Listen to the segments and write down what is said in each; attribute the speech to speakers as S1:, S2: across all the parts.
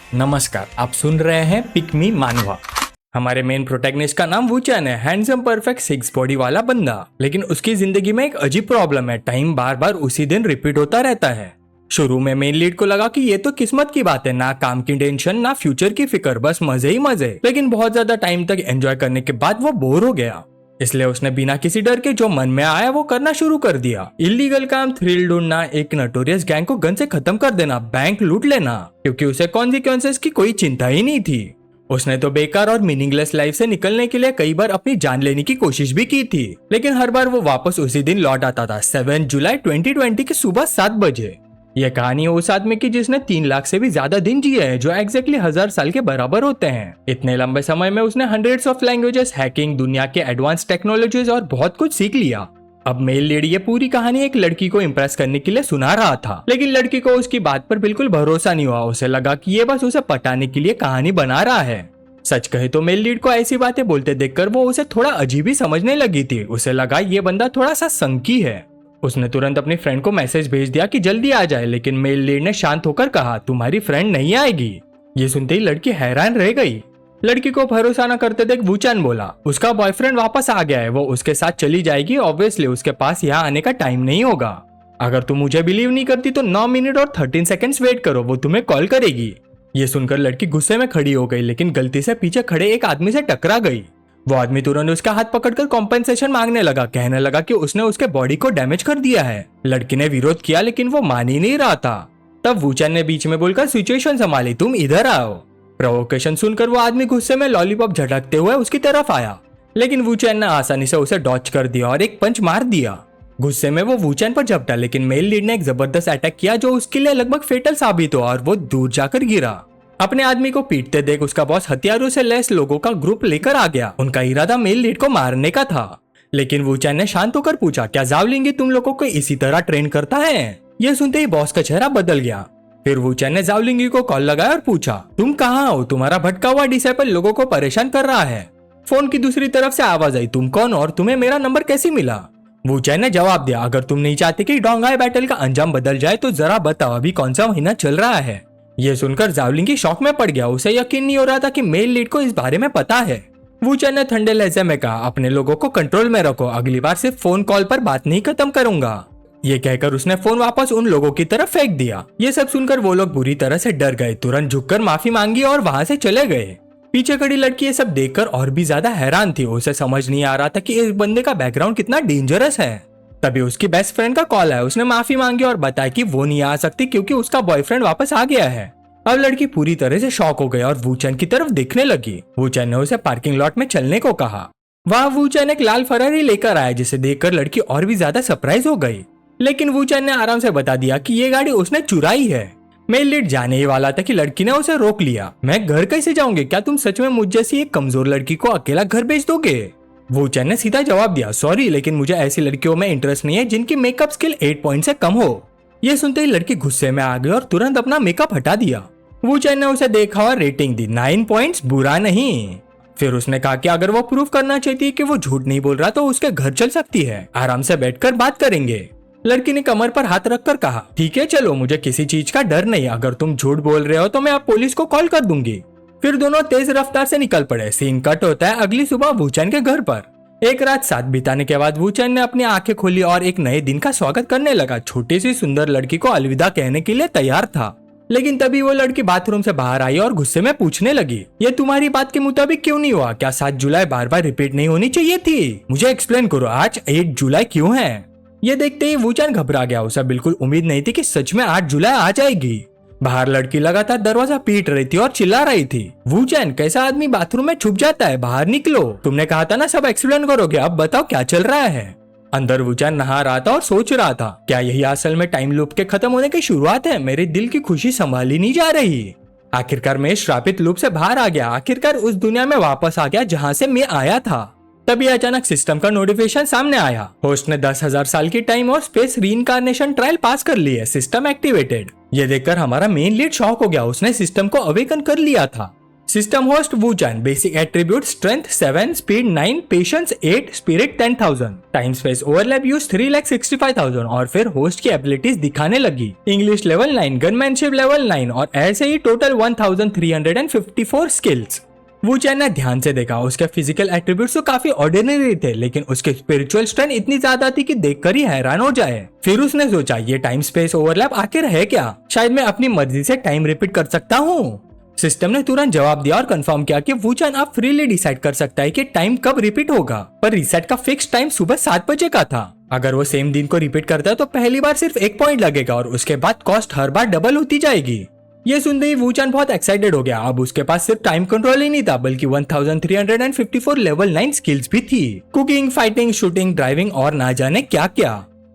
S1: नमस्कार, आप सुन रहे हैं पिक मी मानवा। हमारे मेन प्रोटैगनिस्ट का नाम वूचन है, हैंडसम परफेक्ट सिक्स बॉडी वाला बंदा। लेकिन उसकी जिंदगी में एक अजीब प्रॉब्लम है, टाइम बार बार उसी दिन रिपीट होता रहता है। शुरू में मेन लीड को लगा कि ये तो किस्मत की बात है, ना काम की टेंशन ना फ्यूचर की फिक्र, बस मजे ही मजे। लेकिन बहुत ज्यादा टाइम तक एंजॉय करने के बाद वो बोर हो गया, इसलिए उसने बिना किसी डर के जो मन में आया वो करना शुरू कर दिया। इलीगल काम, थ्रिल ढूंढना, एक नोटोरियस गैंग को गन से खत्म कर देना, बैंक लूट लेना, क्योंकि उसे कॉन्सिक्वेंसेस की कोई चिंता ही नहीं थी। उसने तो बेकार और मीनिंगलेस लाइफ से निकलने के लिए कई बार अपनी जान लेने की कोशिश भी की थी, लेकिन हर बार वो वापस उसी दिन लौट आता था, 7 जुलाई 2020 की सुबह 7 बजे। यह कहानी है उस आदमी की जिसने 3 लाख से भी ज्यादा दिन जिए हैं, जो एग्जैक्टली 1000 साल के बराबर होते हैं। इतने लंबे समय में उसने हंड्रेड्स ऑफ लैंग्वेजेस, हैकिंग, दुनिया के एडवांस टेक्नोलॉजीज और बहुत कुछ सीख लिया। अब मेल लीड ये पूरी कहानी एक लड़की को इम्प्रेस करने के लिए सुना रहा था, लेकिन लड़की को उसकी बात पर बिल्कुल भरोसा नहीं हुआ। उसे लगा कि ये बस उसे पटाने के लिए कहानी बना रहा है। सच कहे तो मेल लीड को ऐसी बातें बोलते देखकर वो उसे थोड़ा अजीब ही समझने लगी थी। उसे लगा ये बंदा थोड़ा सा संकी है। उसने तुरंत अपनी फ्रेंड को मैसेज भेज दिया कि जल्दी आ जाए, लेकिन मेल लीड ने शांत होकर कहा, तुम्हारी फ्रेंड नहीं आएगी। ये सुनते ही लड़की हैरान रह गई। लड़की को भरोसा न करते देख वूचन बोला, उसका बॉयफ्रेंड वापस आ गया है, वो उसके साथ चली जाएगी, ऑब्वियसली उसके पास यहाँ आने का टाइम नहीं होगा। अगर तुम मुझे बिलीव नहीं करती तो 9 मिनट और 13 सेकेंड्स वेट करो, वो तुम्हें कॉल करेगी। ये सुनकर लड़की गुस्से में खड़ी हो गई, लेकिन गलती से पीछे खड़े एक आदमी से टकरा गई। वो आदमी तुरंत उसका हाथ पकड़कर कॉम्पेंसेशन मांगने लगा, कहने लगा कि उसने उसके बॉडी को डैमेज कर दिया है। लड़की ने विरोध किया, लेकिन वो मान ही नहीं रहा था। तब वूचन ने बीच में बोलकर सिचुएशन संभाली, तुम इधर आओ। प्रोवोकेशन सुनकर वो आदमी गुस्से में लॉलीपॉप झटकते हुए उसकी तरफ आया, लेकिन वूचन ने आसानी से उसे डॉच कर दिया और एक पंच मार दिया। गुस्से में वो वूचन पर झपटा, लेकिन मेल लीड ने एक जबरदस्त अटैक किया जो उसके लिए लगभग फेटल साबित हुआ और वो दूर जाकर गिरा। अपने आदमी को पीटते देख उसका बॉस हथियारों से लैस लोगों का ग्रुप लेकर आ गया। उनका इरादा मेल लीड को मारने का था, लेकिन वूचन ने शांत होकर पूछा, क्या जावलिंगी तुम लोगों को इसी तरह ट्रेन करता है? यह सुनते ही बॉस का चेहरा बदल गया। फिर वूचन ने जावलिंगी को कॉल लगाया और पूछा, तुम कहाँ हो? तुम्हारा भटका हुआ डिसेबल लोगों को परेशान कर रहा है। फोन की दूसरी तरफ से आवाज आई, तुम कौन और तुम्हें मेरा नंबर कैसे मिला? वूचन ने जवाब दिया, अगर तुम नहीं चाहते कि डोंगाई बैटल का अंजाम बदल जाए तो जरा बताओ अभी कौन सा महीना चल रहा है। यह सुनकर जावलिंगी शॉक में पड़ गया। उसे यकीन नहीं हो रहा था कि मेल लीड को इस बारे में पता है। वूचन ने ठंडे लहजे में कहा, अपने लोगों को कंट्रोल में रखो, अगली बार सिर्फ फोन कॉल पर बात नहीं खत्म करूंगा। ये कहकर उसने फोन वापस उन लोगों की तरफ फेंक दिया। ये सब सुनकर वो लोग बुरी तरह से डर गए, तुरंत झुककर माफी मांगी और वहां से चले गए। पीछे खड़ी लड़की ये सब देखकर और भी ज्यादा हैरान थी। उसे समझ नहीं आ रहा था कि इस बंदे का बैकग्राउंड कितना डेंजरस है। तभी उसकी बेस्ट फ्रेंड का कॉल आया। उसने माफी मांगी और बताया कि वो नहीं आ सकती क्योंकि उसका बॉयफ्रेंड वापस आ गया है। अब लड़की पूरी तरह से शॉक हो गई और वूचन की तरफ देखने लगी। वूचन ने उसे पार्किंग लॉट में चलने को कहा। वहां वूचन एक लाल फरारी लेकर आया, जिसे देखकर लड़की और भी ज्यादा सरप्राइज हो गई, लेकिन वूचन ने आराम से बता दिया कि ये गाड़ी उसने चुराई है। मेल लीड जाने ही वाला था कि लड़की ने उसे रोक लिया। मैं घर कैसे जाऊंगी? क्या तुम सच में मुझ जैसी एक कमजोर लड़की को अकेला घर भेज दोगे? वूचन ने सीधा जवाब दिया, सॉरी लेकिन मुझे ऐसी लड़कियों में इंटरेस्ट नहीं है जिनकी मेकअप स्किल 8 पॉइंट से कम हो। ये सुनते ही लड़की गुस्से में आ गई और तुरंत अपना मेकअप हटा दिया। वूचन ने उसे देखा और रेटिंग दी, 9 पॉइंट्स, बुरा नहीं। फिर उसने कहा कि अगर वो प्रूफ करना चाहती है कि वो झूठ नहीं बोल रहा तो उसके घर चल सकती है, आराम से बैठकर बात करेंगे। लड़की ने कमर पर हाथ रखकर कहा, ठीक है चलो, मुझे किसी चीज का डर नहीं, अगर तुम झूठ बोल रहे हो तो मैं अब पुलिस को कॉल कर दूंगी। फिर दोनों तेज रफ्तार से निकल पड़े। सीन कट होता है अगली सुबह वूचन के घर पर। एक रात साथ बिताने के बाद वूचन ने अपनी आंखें खोली और एक नए दिन का स्वागत करने लगा। छोटी सी सुंदर लड़की को अलविदा कहने के लिए तैयार था, लेकिन तभी वो लड़की बाथरूम से बाहर आई और गुस्से में पूछने लगी, ये तुम्हारी बात के मुताबिक क्यों नहीं हुआ? क्या 7 जुलाई बार बार रिपीट नहीं होनी चाहिए थी? मुझे एक्सप्लेन करो, आज 8 जुलाई क्यों है? ये देखते ही वूचन घबरा गया। उसे बिल्कुल उम्मीद नहीं थी कि सच में 8 जुलाई आ जाएगी। बाहर लड़की लगातार दरवाजा पीट रही थी और चिल्ला रही थी, वूचन कैसा आदमी बाथरूम में छुप जाता है, बाहर निकलो, तुमने कहा था ना सब एक्सप्लेन करोगे, अब बताओ क्या चल रहा है? अंदर वूचन नहा रहा था और सोच रहा था, क्या यही असल में टाइम लूप के खत्म होने की शुरुआत है? मेरे दिल की खुशी संभाली नहीं जा रही। आखिरकार मैं श्रापित लूप से बाहर आ गया, आखिरकार उस दुनिया में वापस आ गया जहाँ से मैं आया था। तभी अचानक सिस्टम का नोटिफिकेशन सामने आया, होस्ट ने 10,000 साल की टाइम और स्पेस रीइंकार्नेशन ट्रायल पास कर ली है, सिस्टम एक्टिवेटेड। ये देखकर हमारा मेन लीड शॉक हो गया। उसने सिस्टम को अवेकन कर लिया था। System host Wuchan, basic attribute strength 7, speed 9, patience 8, spirit 10,000, time space overlap use 3,65,000 और फिर होस्ट की एबिलिटीज दिखाने लगी। इंग्लिश लेवल 9, गनमैनशिप लेवल 9 और ऐसे ही टोटल 1354 स्किल्स। वूचान ने ध्यान से देखा, उसके फिजिकल एट्रीब्यूट्स तो काफी ऑर्डिनरी थे, लेकिन उसके स्पिरिचुअल स्ट्रेंथ इतनी ज्यादा थी कि देखकर ही हैरान हो जाए। फिर उसने सोचा ये टाइम स्पेस ओवरलैप आखिर है क्या, शायद मैं अपनी मर्जी से टाइम रिपीट कर सकता हूँ। सिस्टम ने तुरंत जवाब दिया और कंफर्म किया कि वूचान आप फ्रीली डिसाइड कर सकता है कि टाइम कब रिपीट होगा, पर रीसेट का फिक्स टाइम सुबह 7 बजे का था। अगर वो सेम दिन को रिपीट करता है तो पहली बार सिर्फ 1 पॉइंट लगेगा और उसके बाद कॉस्ट हर बार डबल होती जाएगी। ये सुनते ही वूचान बहुत एक्साइटेड हो गया। अब उसके पास सिर्फ टाइम कंट्रोल ही नहीं था, बल्कि 1354 लेवल 9 स्किल्स भी थी, कुकिंग, फाइटिंग, शूटिंग, ड्राइविंग और ना जाने क्या क्या।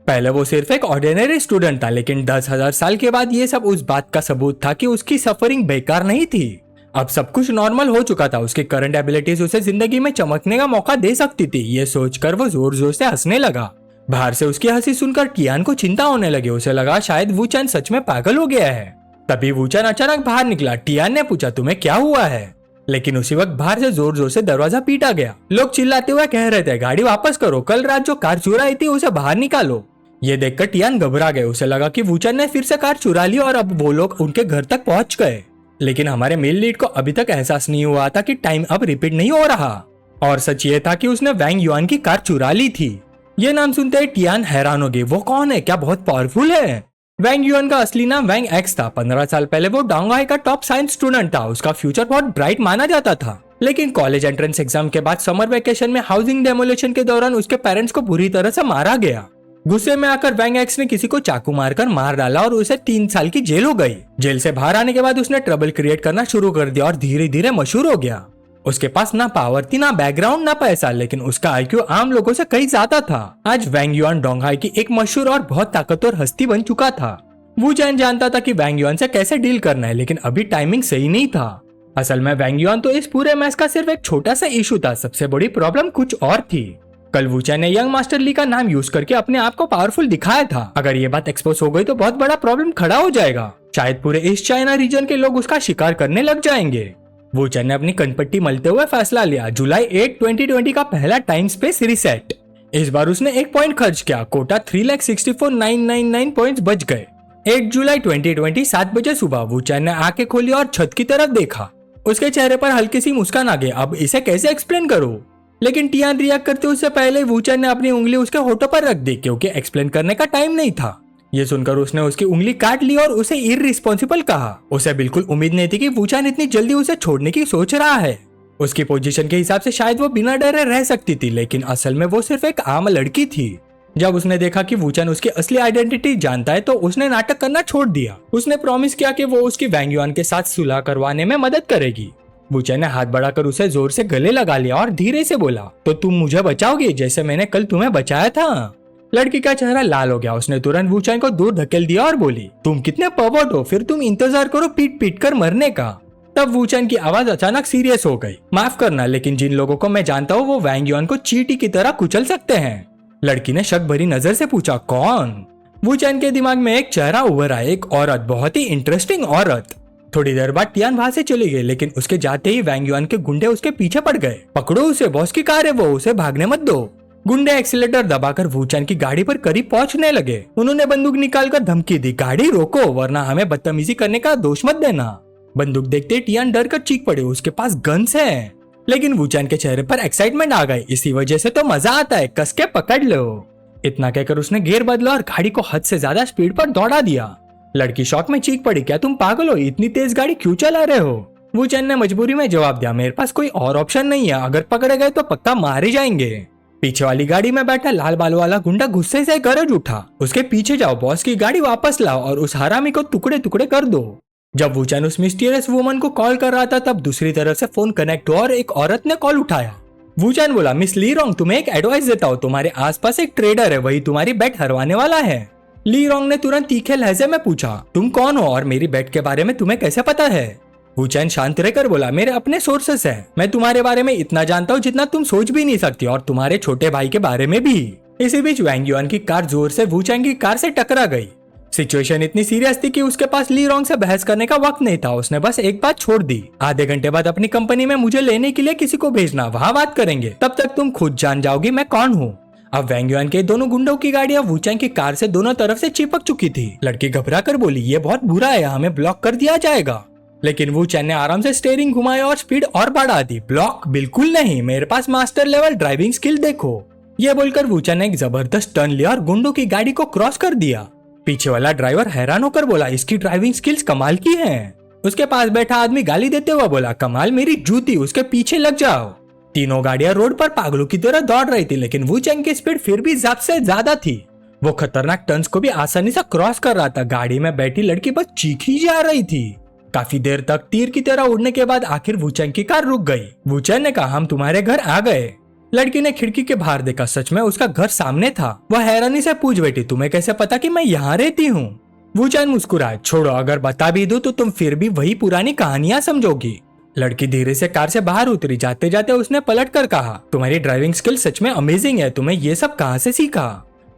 S1: पहले वो सिर्फ एक ऑर्डिनरी स्टूडेंट था, लेकिन 10,000 साल के बाद ये सब उस बात का सबूत था कि उसकी सफरिंग बेकार नहीं थी। अब सब कुछ नॉर्मल हो चुका था। उसकी करंट एबिलिटीज उसे जिंदगी में चमकने का मौका दे सकती थी। ये सोचकर वो जोर जोर से हंसने लगा। बाहर से उसकी हंसी सुनकर टियान को चिंता होने लगी। उसे लगा शायद वूचान सच में पागल हो गया है। तभी वूचान अचानक बाहर निकला। टियान ने पूछा तुम्हें क्या हुआ है, लेकिन उसी वक्त बाहर से जोर जोर से दरवाजा पीटा गया। लोग चिल्लाते हुए कह रहे थे गाड़ी वापस करो, कल रात जो कार चुराई थी उसे बाहर निकालो। ये देखकर टियान घबरा गए। उसे लगा कि वूचान ने फिर से कार चुरा ली और अब वो लोग उनके घर तक पहुंच गए। लेकिन हमारे मेल लीड को अभी तक एहसास नहीं हुआ था कि टाइम अब रिपीट नहीं हो रहा, और सच ये था कि उसने वैंग युआन की कार चुरा ली थी। ये नाम सुनते ही टियान हैरान हो गई। वो कौन है, क्या बहुत पावरफुल है? वैंग युआन का असली नाम वैंग एक्स था। 15 साल पहले वो डोंगहाई का टॉप साइंस स्टूडेंट था। उसका फ्यूचर बहुत ब्राइट माना जाता था, लेकिन कॉलेज एंट्रेंस एग्जाम के बाद समर वेकेशन में हाउसिंग डेमोलिशन के दौरान उसके पेरेंट्स को बुरी तरह से मारा गया। गुस्से में आकर वैंग एक्स ने किसी को चाकू मारकर मार डाला और उसे 3 साल की जेल हो गई। जेल से बाहर आने के बाद उसने ट्रबल क्रिएट करना शुरू कर दिया और धीरे धीरे मशहूर हो गया। उसके पास ना पावर थी, ना बैकग्राउंड, ना पैसा, लेकिन उसका आईक्यू आम लोगों से कहीं ज्यादा था। आज वैंग युआन डोंगहाई की एक मशहूर और बहुत ताकतवर हस्ती बन चुका था। वूचान जानता था कि वैंग युआन से कैसे डील करना है, लेकिन अभी टाइमिंग सही नहीं था। असल में वैंग युआन तो इस पूरे मैच का सिर्फ एक छोटा सा इशू था। सबसे बड़ी प्रॉब्लम कुछ और थी। कल वूचान ने यंग मास्टर ली का नाम यूज करके अपने आप को पावरफुल दिखाया था। अगर ये बात एक्सपोज हो गई तो बहुत बड़ा प्रॉब्लम खड़ा हो जाएगा। शायद पूरे ईस्ट चाइना रीजन के लोग उसका शिकार करने लग जाएंगे। वूचान ने अपनी कनपट्टी मलते हुए फैसला लिया। जुलाई 8, 2020 का पहला टाइम स्पेस रीसेट। इस बार उसने 1 पॉइंट खर्च किया। कोटा 3,64,999 पॉइंट्स बच गए। 8 जुलाई 2020 7 बजे सुबह वूचान ने आंखें खोली और छत की तरफ देखा। उसके चेहरे पर हल्की सी मुस्कान आ गई। अब इसे कैसे एक्सप्लेन करूं? लेकिन टियान रिएक्ट करते उससे पहले वूचान ने अपनी उंगली उसके होठों पर रख दी, क्योंकि एक्सप्लेन करने का टाइम नहीं था। ये सुनकर उसने उसकी उंगली काट ली और उसे इररिस्पॉन्सिबल कहा। उसे बिल्कुल उम्मीद नहीं थी कि वूचान इतनी जल्दी उसे छोड़ने की सोच रहा है। उसकी पोजीशन के हिसाब से शायद वो बिना डरे रह सकती थी, लेकिन असल में वो सिर्फ एक आम लड़की थी। जब उसने देखा कि वूचान उसकी असली आइडेंटिटी जानता है तो उसने नाटक करना छोड़ दिया। उसने प्रॉमिस किया कि वो उसकी वैंग युआन के साथ सुलह करवाने में मदद करेगी। वूचान ने हाथ बढ़ाकर उसे जोर से गले लगा लिया और धीरे से बोला, तो तुम मुझे बचाओगी जैसे मैंने कल तुम्हें बचाया था? लड़की का चेहरा लाल हो गया। उसने तुरंत वूचान को दूर धकेल दिया और बोली, तुम कितने परवर्ट हो, फिर तुम इंतजार करो पीट पीट कर मरने का। तब वूचान की आवाज अचानक सीरियस हो गई। माफ करना, लेकिन जिन लोगों को मैं जानता हूँ वो वैंग युआन को चींटी की तरह कुचल सकते हैं। लड़की ने शक भरी नजर से पूछा, कौन? वूचान के दिमाग में एक चेहरा उभर आया, एक औरत, बहुत ही इंटरेस्टिंग औरत। थोड़ी देर बाद टियान वहां से चली गई, लेकिन उसके जाते ही वैंग युआन के गुंडे उसके पीछे पड़ गए। पकड़ो उसे, बॉस की कार है वो, उसे भागने मत दो। गुंडे एक्सीलेटर दबाकर वूचान की गाड़ी पर करीब पहुंचने लगे। उन्होंने बंदूक निकालकर धमकी दी, गाड़ी रोको वरना हमें बदतमीजी करने का दोष मत देना। बंदूक देखते टियान डर कर चीख पड़े, उसके पास गन्स है। लेकिन वूचान के चेहरे पर एक्साइटमेंट आ गई। इसी वजह से तो मजा आता है, कस के पकड़ लो। इतना कहकर उसने गियर बदला और गाड़ी को हद से ज्यादा स्पीड पर दौड़ा दिया। लड़की शॉक में चीख पड़ी, क्या तुम पागल हो, इतनी तेज गाड़ी क्यों चला रहे हो? वूचान ने मजबूरी में जवाब दिया, मेरे पास कोई और ऑप्शन नहीं है, अगर पकड़े गए तो पक्का मारे जाएंगे। पीछे वाली गाड़ी में बैठा लाल बाल वाला गुंडा गुस्से से गरज उठा, उसके पीछे जाओ, बॉस की गाड़ी वापस लाओ और उस हरामी को टुकड़े टुकड़े कर दो। जब वूचान उस मिस्टीरियस वुमन को कॉल कर रहा था तब दूसरी तरफ से फोन कनेक्ट हुआ और एक औरत ने कॉल उठाया। वूचान बोला, मिस ली रोंग, तुम्हें एक एडवाइस देता हूँ, तुम्हारे आसपास एक ट्रेडर है, वही तुम्हारी बेट हरवाने वाला है। ली रोंग ने तुरंत तीखे लहजे में पूछा, तुम कौन हो और मेरी बेट के बारे में तुम्हें कैसे पता है? वूचान शांत रहकर बोला, मेरे अपने सोर्सेस हैं, मैं तुम्हारे बारे में इतना जानता हूँ जितना तुम सोच भी नहीं सकती, और तुम्हारे छोटे भाई के बारे में भी। इसी बीच वैंग युआन की कार जोर से वूचान की कार से टकरा गई। सिचुएशन इतनी सीरियस थी कि उसके पास ली रोंग से बहस करने का वक्त नहीं था। उसने बस एक बात छोड़ दी, आधे घंटे बाद अपनी कंपनी में मुझे लेने के लिए किसी को भेजना, वहाँ बात करेंगे, तब तक तुम खुद जान जाओगी मैं कौन हूँ। अब वैंग युआन के दोनों गुंडों की गाड़ियां वूचैंग की कार से दोनों तरफ से चिपक चुकी थी। लड़की घबरा कर बोली, ये बहुत बुरा है, हमें ब्लॉक कर दिया जाएगा। लेकिन वूचैंग ने आराम से स्टीयरिंग घुमाया और स्पीड और बढ़ा दी। ब्लॉक बिल्कुल नहीं, मेरे पास मास्टर लेवल ड्राइविंग स्किल देखो। ये बोलकर वूचैंग ने एक जबरदस्त टर्न लिया और गुंडों की गाड़ी को क्रॉस कर दिया। पीछे वाला ड्राइवर हैरान होकर बोला, इसकी ड्राइविंग स्किल्स कमाल की हैं। उसके पास बैठा आदमी गाली देते हुए बोला, कमाल मेरी जूती, उसके पीछे लग जाओ। तीनों गाड़ियां रोड पर पागलों की तरह दौड़ रही थी, लेकिन वूचैंग की स्पीड फिर भी ज़्यादा से ज्यादा थी। वो खतरनाक टर्न्स को भी आसानी से क्रॉस कर रहा था। गाड़ी में बैठी लड़की बस चीखी जा रही थी। काफी देर तक तीर की तरह उड़ने के बाद आखिर वूचैंग की कार रुक गई। वूचैंग ने कहा, हम तुम्हारे घर आ गए। लड़की ने खिड़की के बाहर देखा, सच में उसका घर सामने था। वह हैरानी से पूछ बैठी, तुम्हें कैसे पता कि मैं यहाँ रहती हूँ? वूचैंग मुस्कुराया, छोड़ो, अगर बता भी दूं तो तुम फिर भी वही पुरानी कहानियां समझोगी। लड़की धीरे से कार से बाहर उतरी। जाते जाते उसने पलट कर कहा, तुम्हारी ड्राइविंग स्किल सच में अमेजिंग है, तुम्हें ये सब कहाँ से सीखा?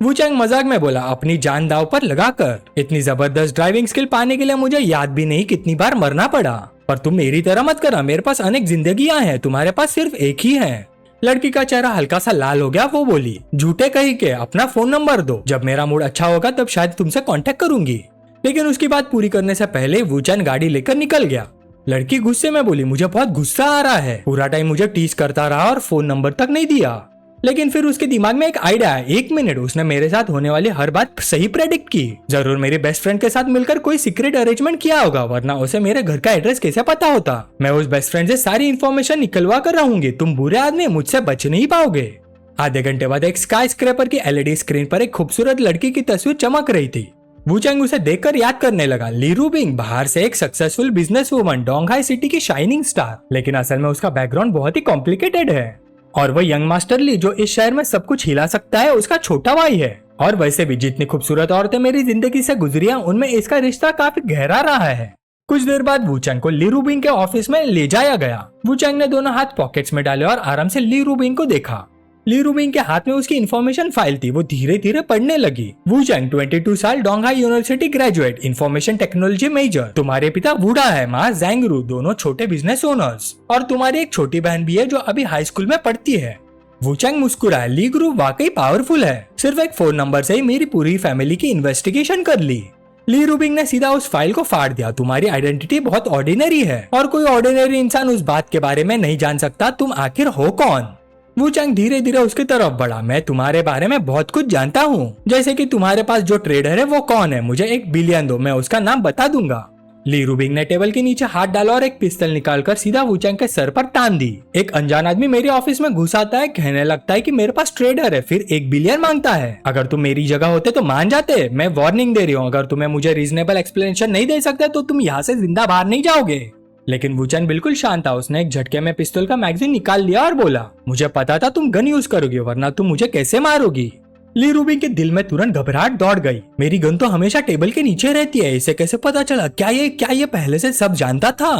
S1: वूचैंग मजाक में बोला, अपनी जान दांव पर लगाकर। इतनी जबरदस्त ड्राइविंग स्किल पाने के लिए मुझे याद भी नहीं कितनी बार मरना पड़ा। पर तुम मेरी तरह मत करना, मेरे पास अनेक जिंदगियां हैं, तुम्हारे पास सिर्फ एक ही है। लड़की का चेहरा हल्का सा लाल हो गया। वो बोली, झूठे कही के अपना फोन नंबर दो, जब मेरा मूड अच्छा होगा तब शायद तुमसे कांटेक्ट करूंगी। लेकिन उसकी बात पूरी करने से पहले वूचैंग गाड़ी लेकर निकल गया। लड़की गुस्से में बोली, मुझे बहुत गुस्सा आ रहा है, पूरा टाइम मुझे टीज करता रहा और फोन नंबर तक नहीं दिया। लेकिन फिर उसके दिमाग में एक आइडिया आया। 1 मिनट, उसने मेरे साथ होने वाली हर बात सही प्रेडिक्ट की। जरूर मेरे बेस्ट फ्रेंड के साथ मिलकर कोई सीक्रेट अरेंजमेंट किया होगा, वरना उसे मेरे घर का एड्रेस कैसे पता होता? मैं उस बेस्ट फ्रेंड से सारी इन्फॉर्मेशन निकलवा कर रहूंगी। तुम बुरे आदमी मुझसे बच नहीं पाओगे। आधे घंटे बाद एक स्काई स्क्रैपर की LED स्क्रीन पर एक खूबसूरत लड़की की तस्वीर चमक रही थी। वूचैंग उसे देखकर याद करने लगा। ली रूबिंग, बाहर से एक सक्सेसफुल बिजनेस वुमन, डोंगहाई सिटी की शाइनिंग स्टार, लेकिन असल में उसका बैकग्राउंड बहुत ही कॉम्प्लिकेटेड है। और वह यंग मास्टर ली, जो इस शहर में सब कुछ हिला सकता है, उसका छोटा भाई है। और वैसे भी जितनी खूबसूरत औरतें मेरी जिंदगी से गुजरिया, उनमें इसका रिश्ता काफी गहरा रहा है। कुछ देर बाद वूचैंग को ली रूबिंग के ऑफिस में ले जाया गया। वूचैंग ने दोनों हाथ पॉकेट्स में डाले और आराम से ली रूबिंग को देखा। ली रूबिंग के हाथ में उसकी इन्फॉर्मेशन फाइल थी। वो धीरे धीरे पढ़ने लगी। वूचैंग, 22 साल, Donghai university graduate, information technology major. तुम्हारे पिता वुडा है, माँ जैंगरू, दोनों छोटे बिजनेस ओनर्स। और तुम्हारी एक छोटी बहन भी है जो अभी हाई स्कूल में पढ़ती है। वूचैंग मुस्कुराया, ली ग्रुप वाकई पावरफुल है। सिर्फ एक फोन नंबर से ही मेरी पूरी फैमिली की इन्वेस्टिगेशन कर ली। ली रूबिंग ने सीधा उस फाइल को फाड़ दिया। तुम्हारी आइडेंटिटी बहुत ऑर्डिनरी है और कोई ऑर्डिनरी इंसान उस बात के बारे में नहीं जान सकता तुम आखिर हो कौन। वूचैंग धीरे धीरे उसकी तरफ बढ़ा। मैं तुम्हारे बारे में बहुत कुछ जानता हूँ, जैसे कि तुम्हारे पास जो ट्रेडर है वो कौन है, मुझे 1 बिलियन दो, मैं उसका नाम बता दूंगा। ली रूबिंग ने टेबल के नीचे हाथ डाला और एक पिस्तौल निकालकर सीधा वूचैंग के सर पर तान दी। एक अनजान आदमी मेरे ऑफिस में घुस आता है, कहने लगता है कि मेरे पास ट्रेडर है, फिर 1 बिलियन मांगता है। अगर तुम मेरी जगह होते तो मान जाते। मैं वार्निंग दे रही हूँ, अगर तुम्हें मुझे रीजनेबल एक्सप्लेनेशन नहीं दे सकते तो तुम यहाँ से जिंदा बाहर नहीं जाओगे। लेकिन वूचैंग बिल्कुल शांत था। उसने एक झटके में पिस्तौल का मैगजीन निकाल लिया और बोला, मुझे पता था तुम गन यूज करोगे, वरना तुम मुझे कैसे मारोगी। ली रूबिंग के दिल में तुरंत घबराहट दौड़ गई। मेरी गन तो हमेशा टेबल के नीचे रहती है, इसे कैसे पता चला? क्या ये पहले से सब जानता था?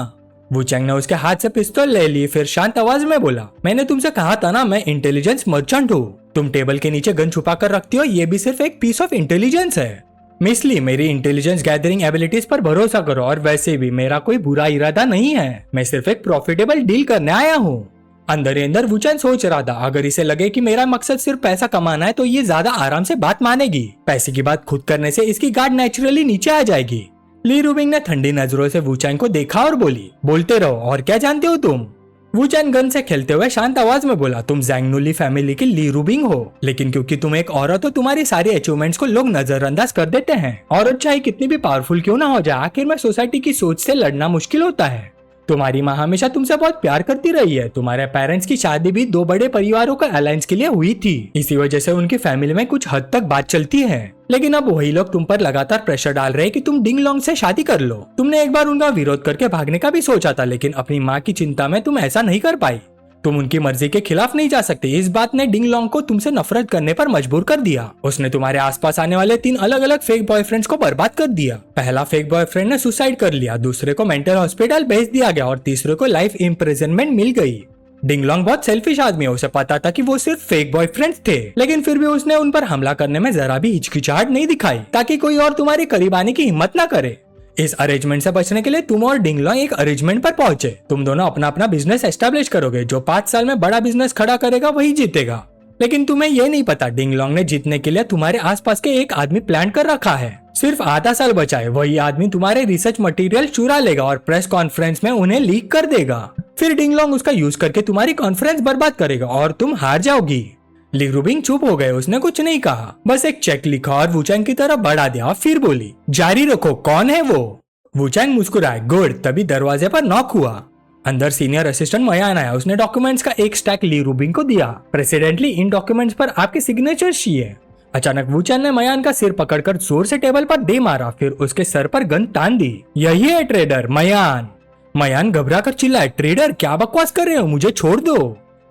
S1: वूचैंग ने उसके हाथ से पिस्तौल ले ली, फिर शांत आवाज में बोला, मैंने तुमसे कहा था ना, मैं इंटेलिजेंस मर्चेंट हूँ। तुम टेबल के नीचे गन छुपा कर रखती हो, ये भी सिर्फ एक पीस ऑफ इंटेलिजेंस है। मिस ली, मेरी इंटेलिजेंस गैदरिंग एबिलिटीज पर भरोसा करो, और वैसे भी मेरा कोई बुरा इरादा नहीं है। मैं सिर्फ एक प्रॉफिटेबल डील करने आया हूँ। अंदर ही अंदर वूचैंग सोच रहा था, अगर इसे लगे कि मेरा मकसद सिर्फ पैसा कमाना है तो ये ज्यादा आराम से बात मानेगी। पैसे की बात खुद करने से इसकी गार्ड नेचुरली नीचे आ जाएगी। ली रूबिंग ने ठंडी नजरों से वूचैंग को देखा और बोली, बोलते रहो, और क्या जानते हो तुम? वूचैंग गन से खेलते हुए शांत आवाज में बोला, तुम जैंगनुली फैमिली की ली रूबिंग हो, लेकिन क्योंकि तुम एक औरत हो, तुम्हारी सारी अचीवमेंट्स को लोग नजरअंदाज कर देते हैं। औरत चाहे कितनी भी पावरफुल क्यों ना हो जाए, आखिर में सोसाइटी की सोच से लड़ना मुश्किल होता है। तुम्हारी माँ हमेशा तुमसे बहुत प्यार करती रही है। तुम्हारे पेरेंट्स की शादी भी 2 बड़े परिवारों के अलायंस के लिए हुई थी, इसी वजह से उनकी फैमिली में कुछ हद तक बात चलती है। लेकिन अब वही लोग तुम पर लगातार प्रेशर डाल रहे हैं कि तुम डिंग लोंग से शादी कर लो। तुमने एक बार उनका विरोध करके भागने का भी सोचा था, लेकिन अपनी माँ की चिंता में तुम ऐसा नहीं कर पाई। तुम उनकी मर्जी के खिलाफ नहीं जा सकते। इस बात ने डिंग लोंग को तुमसे नफरत करने पर मजबूर कर दिया। उसने तुम्हारे आसपास आने वाले 3 अलग अलग फेक बॉयफ्रेंड्स को बर्बाद कर दिया। पहला फेक बॉयफ्रेंड ने सुसाइड कर लिया, दूसरे को मेंटल हॉस्पिटल भेज दिया गया और तीसरे को लाइफ इम्प्रिजनमेंट मिल गई। डिंगलोंग बहुत सेल्फिश आदमी है, उसे पता था कि वो सिर्फ फेक बॉयफ्रेंड्स थे, लेकिन फिर भी उसने उन पर हमला करने में जरा भी हिचकिचाहट नहीं दिखाई ताकि कोई और तुम्हारे करीब आने की हिम्मत ना करे। इस अरेंजमेंट से बचने के लिए तुम और डिंगलोंग एक अरेंजमेंट पर पहुंचे। तुम दोनों अपना अपना बिजनेस एस्टेब्लिश करोगे, जो 5 साल में बड़ा बिजनेस खड़ा करेगा वही जीतेगा। लेकिन तुम्हें ये नहीं पता डिंगलोंग ने जीतने के लिए तुम्हारे आसपास के एक आदमी प्लान कर रखा है। सिर्फ आधा साल बचा है, वही आदमी तुम्हारे रिसर्च मटेरियल चुरा लेगा और प्रेस कॉन्फ्रेंस में उन्हें लीक कर देगा। फिर डिंगलोंग उसका यूज करके तुम्हारी कॉन्फ्रेंस बर्बाद करेगा और तुम हार जाओगी। ली रूबिंग चुप हो गए, उसने कुछ नहीं कहा, बस एक चेक लिखा और वुचैंग की तरफ बढ़ा दिया और फिर बोली, जारी रखो, कौन है वो? वुचैंग मुस्कुराए, गुड। तभी दरवाजे पर नॉक हुआ। अंदर सीनियर असिस्टेंट मयान आया, उसने डॉक्यूमेंट्स का एक स्टैक ली रूबिंग को दिया। प्रेसिडेंटली इन डॉक्यूमेंट्स पर आपके सिग्नेचर चाहिए। अचानक वुचैन ने मयान का सिर पकड़कर जोर से टेबल पर दे मारा, फिर उसके सर पर गन तान दी। यही है ट्रेडर मयान। मयान घबरा कर चिल्लाए, ट्रेडर क्या बकवास कर रहे हो, मुझे छोड़ दो।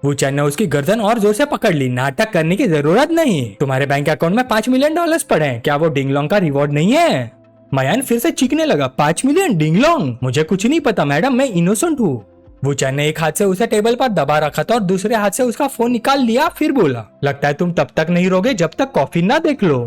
S1: वुचैन ने उसकी गर्दन और जोर से पकड़ ली, नाटक करने की जरूरत नहीं, तुम्हारे बैंक अकाउंट में $5 मिलियन पड़े हैं, क्या वो डिंगलोंग का रिवॉर्ड नहीं है? मयान फिर से चीखने लगा, 5 मिलियन? डिंगलोंग, मुझे कुछ नहीं पता मैडम, मैं इनोसेंट हूँ। वुचैन ने एक हाथ से उसे टेबल पर दबा रखा था और दूसरे हाथ से उसका फोन निकाल लिया, फिर बोला, लगता है तुम तब तक नहीं रोगे जब तक कॉफी ना देख लो।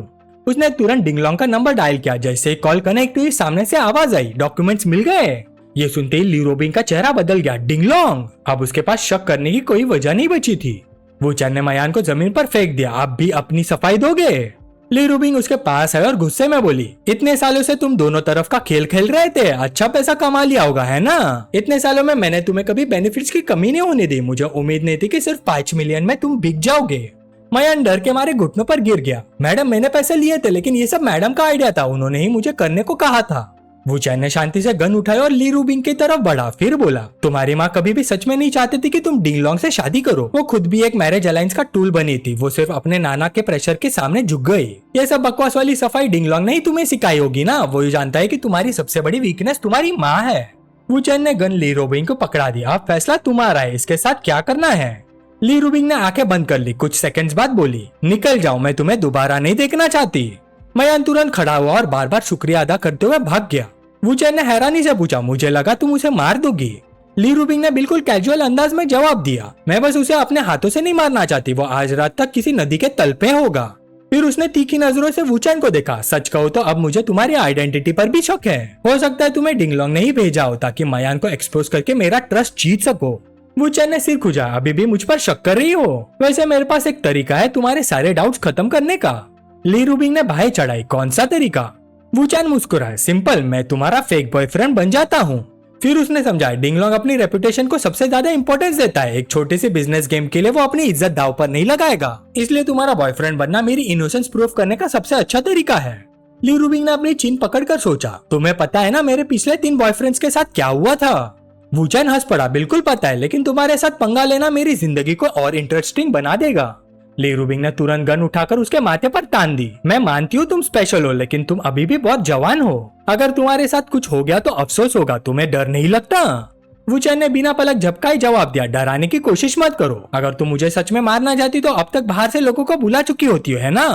S1: उसने तुरंत डिंगलोंग का नंबर डायल किया। जैसे ही कॉल कनेक्ट हुई, सामने से आवाज आई, डॉक्यूमेंट्स मिल गए। ये सुनते ही ली रूबिंग का चेहरा बदल गया। डिंगलोंग! अब उसके पास शक करने की कोई वजह नहीं बची थी। वुचैन ने मयान को जमीन पर फेंक दिया, आप भी अपनी सफाई दोगे? ली रूबिंग उसके पास आई और गुस्से में बोली, इतने सालों से तुम दोनों तरफ का खेल खेल रहे थे, अच्छा पैसा कमा लिया होगा है ना? इतने सालों में मैंने तुम्हें कभी बेनिफिट्स की कमी नहीं होने दी, मुझे उम्मीद नहीं थी कि सिर्फ 5 मिलियन में तुम बिक जाओगे। मयान डर के मारे घुटनों पर गिर गया। मैडम, मैंने पैसे लिए थे, लेकिन ये सब मैडम का आइडिया था, उन्होंने ही मुझे करने को कहा था। वुचैन ने शांति से गन उठाई और ली रूबिंग की तरफ बढ़ा, फिर बोला, तुम्हारी माँ कभी भी सच में नहीं चाहती थी कि तुम डिंगलोंग से शादी करो। वो खुद भी एक मैरिज अलायंस का टूल बनी थी, वो सिर्फ अपने नाना के प्रेशर के सामने झुक गई। ये सब बकवास वाली सफाई डिंगलोंग ने ही तुम्हें सिखाई होगी ना, वो ही जानता है कि तुम्हारी सबसे बड़ी वीकनेस तुम्हारी माँ है। वुचैन ने गन ली रूबिंग को पकड़ा दिया, अब फैसला तुम्हारा है, इसके साथ क्या करना है? ली रूबिंग ने आंखें बंद कर ली, कुछ सेकंड्स बाद बोली, निकल जाओ, मैं तुम्हें दोबारा नहीं देखना चाहती। मयान तुरंत खड़ा हुआ और बार बार शुक्रिया अदा करते हुए भाग गया। वुचैन ने हैरानी से पूछा, मुझे लगा तुम उसे मार दोगी। ली रूबिंग ने बिल्कुल कैजुअल अंदाज में जवाब दिया, मैं बस उसे अपने हाथों से नहीं मारना चाहती, वो आज रात तक किसी नदी के तल पे होगा। फिर उसने तीखी नजरों से वुचैन को देखा, सच कहो तो अब मुझे तुम्हारी आइडेंटिटी पर भी शक है। हो सकता है तुम्हें डिंगलोंग ने ही भेजा हो ताकि मयान को एक्सपोज करके मेरा ट्रस्ट जीत सको। वुचैन ने सिर खुजा, अभी भी मुझ पर शक कर रही हो? वैसे मेरे पास एक तरीका है तुम्हारे सारे डाउट्स खत्म करने का। ली रूबिंग ने भाई चढ़ाई, कौन सा तरीका? वुचैन मुस्कुराया, सिंपल, मैं तुम्हारा फेक बॉयफ्रेंड बन जाता हूँ। फिर उसने समझा, डिंगलोंग अपनी रेपुटेशन को सबसे ज्यादा इंपॉर्टेंस देता है, एक छोटे से बिजनेस गेम के लिए वो अपनी इज्जत दांव पर नहीं लगाएगा, इसलिए तुम्हारा बॉयफ्रेंड बनना मेरी इनोसेंस प्रूफ करने का सबसे अच्छा तरीका है। ली रूबिंग ने अपनी चिन पकड़कर सोचा, तुम्हें पता है ना मेरे पिछले 3 बॉयफ्रेंड्स के साथ क्या हुआ था? वुचैन हंस पड़ा, बिल्कुल पता है, लेकिन तुम्हारे साथ पंगा लेना मेरी जिंदगी को और इंटरेस्टिंग बना देगा। ली रूबिंग ने तुरंत गन उठाकर उसके माथे पर तान दी, मैं मानती हूँ तुम स्पेशल हो, लेकिन तुम अभी भी बहुत जवान हो, अगर तुम्हारे साथ कुछ हो गया तो अफसोस होगा, तुम्हें डर नहीं लगता? वुचैन ने बिना पलक झपकाए जवाब दिया, डराने की कोशिश मत करो, अगर तुम मुझे सच में मारना चाहती तो अब तक बाहर से लोगों को बुला चुकी होती है ना?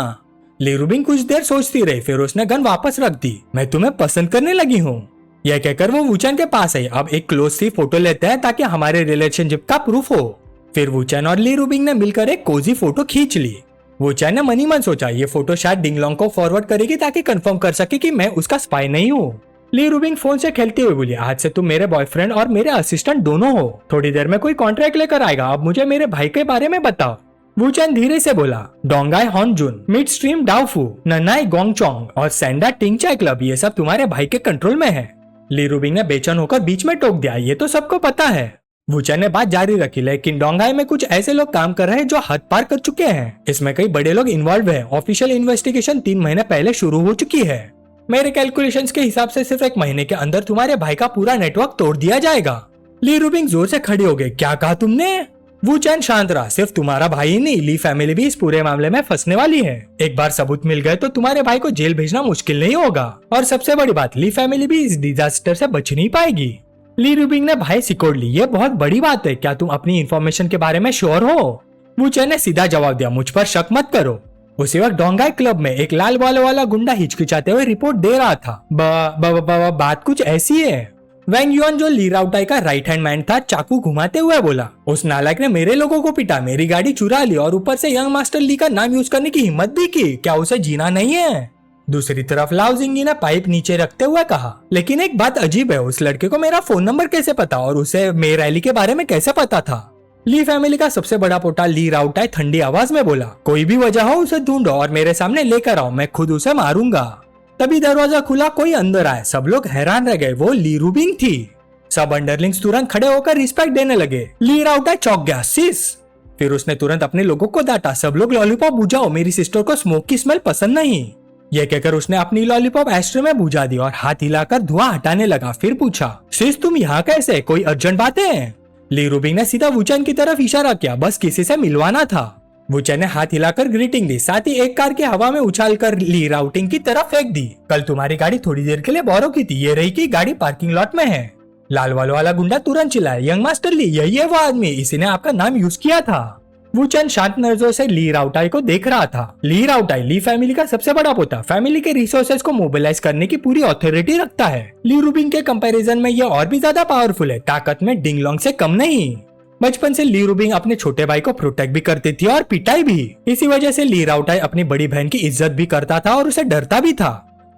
S1: ली रूबिंग कुछ देर सोचती रही, फिर उसने गन वापस रख दी, मैं तुम्हें पसंद करने लगी हूँ। यह कहकर वो वुचैन के पास आई, अब एक क्लोज सी फोटो लेते हैं ताकि हमारे रिलेशनशिप का प्रूफ हो। फिर वुचैन और ली रूबिंग ने मिलकर एक कोजी फोटो खींच ली। वुचैन ने मनी मन सोचा, ये फोटो शायद डिंगलोंग को फॉरवर्ड करेगी ताकि कंफर्म कर सके कि मैं उसका स्पाई नहीं हूँ। ली रूबिंग फोन से खेलते हुए बोली, आज से तुम मेरे बॉयफ्रेंड और मेरे असिस्टेंट दोनों हो, थोड़ी देर में कोई कॉन्ट्रैक्ट लेकर आएगा, अब मुझे मेरे भाई के बारे में बताओ। वुचैन धीरे से बोला, डोंगाई हॉनजुन, मिड स्ट्रीम डाउफू, ननाई गोंगचोंग और सेंडा टिंगचाई क्लब, ये सब तुम्हारे भाई के कंट्रोल में है। ली रूबिंग ने बेचैन होकर बीच में टोक दिया, ये तो सबको पता है। वुचैन ने बात जारी रखी, लेकिन डोंगाई में कुछ ऐसे लोग काम कर रहे हैं जो हद पार कर चुके हैं, इसमें कई बड़े लोग इन्वॉल्व हैं, ऑफिशियल इन्वेस्टिगेशन 3 महीने पहले शुरू हो चुकी है। मेरे कैलकुलेशंस के हिसाब से सिर्फ 1 महीने के अंदर तुम्हारे भाई का पूरा नेटवर्क तोड़ दिया जाएगा। ली रूबिंग जोर से खड़ी हो गई, क्या कहा तुमने? वुचैन शांत रहा, सिर्फ तुम्हारा भाई ही नहीं, ली फैमिली भी इस पूरे मामले में फंसने वाली है। एक बार सबूत मिल गए तो तुम्हारे भाई को जेल भेजना मुश्किल नहीं होगा, और सबसे बड़ी बात, ली फैमिली भी इस डिजास्टर से बच नहीं पाएगी। ली रूबिंग ने भाई सिकोड़ ली, ये बहुत बड़ी बात है, क्या तुम अपनी इंफॉर्मेशन के बारे में श्योर हो? वुचैन ने सीधा जवाब दिया, मुझ पर शक मत करो। उसी वक्त डोंगाई क्लब में एक लाल बालों वाला गुंडा हिचकिचाते हुए रिपोर्ट दे रहा था, बात कुछ ऐसी है। वैंग युआन जो ली राउटाई का राइट हैंड मैन था चाकू घुमाते हुए बोला, उस नालायक ने मेरे लोगों को पीटा, मेरी गाड़ी चुरा ली और ऊपर से यंग मास्टर ली का नाम यूज करने की हिम्मत भी की। क्या उसे जीना नहीं है? दूसरी तरफ लाओ जिंगी ने पाइप नीचे रखते हुए कहा, लेकिन एक बात अजीब है, उस लड़के को मेरा फोन नंबर कैसे पता और उसे मे रैली के बारे में कैसे पता था? ली फैमिली का सबसे बड़ा पोटा ली राउटाई ठंडी आवाज में बोला, कोई भी वजह हो उसे ढूंढो और मेरे सामने लेकर आओ, मैं खुद उसे मारूंगा। तभी दरवाजा खुला, कोई अंदर आए। सब लोग हैरान रह गए, वो ली रूबिंग थी। सब अंडरलिंग्स तुरंत खड़े होकर रिस्पेक्ट देने लगे। ली राउटाई चौंक गया, सिस। फिर उसने तुरंत अपने लोगों को डांटा, सब लोग लॉलीपॉप बुझाओ, मेरी सिस्टर को स्मोक की स्मेल पसंद नहीं। यह कहकर उसने अपनी लॉलीपॉप एस्ट्रे में बुझा दी और हाथ हिलाकर धुआं हटाने लगा। फिर पूछा, सिस तुम यहाँ कैसे, कोई अर्जेंट बातें हैं? ली रूबिंग ने सीधा वुचेन की तरफ इशारा किया, बस किसी से मिलवाना था। वुचेन ने हाथ हिलाकर ग्रीटिंग दी, साथ ही एक कार की हवा में उछालकर ली राउटिंग की तरफ फेंक दी। कल तुम्हारी गाड़ी थोड़ी देर के लिए बोरो की थी, ये रही की गाड़ी पार्किंग लॉट में है। लाल वालों वाला गुंडा तुरंत चिल्लाया, यंग मास्टर ली, यही है वो आदमी, इसी ने आपका नाम यूज किया था। वुचेन शांत नजरों से ली राउटाई को देख रहा था। ली राउटाई ली फैमिली का सबसे बड़ा पोता, फैमिली के रिसोर्सेज को मोबिलाइज करने की पूरी अथॉरिटी रखता है। ली रूबिंग के कंपैरिजन में ये और भी ज्यादा पावरफुल है, ताकत में डिंगलोंग से कम नहीं। बचपन से ली रूबिंग अपने छोटे भाई को प्रोटेक्ट भी करती थी और पिटाई भी। इसी वजह से ली राउटाई अपनी बड़ी बहन की इज्जत भी करता था और उसे डरता भी था।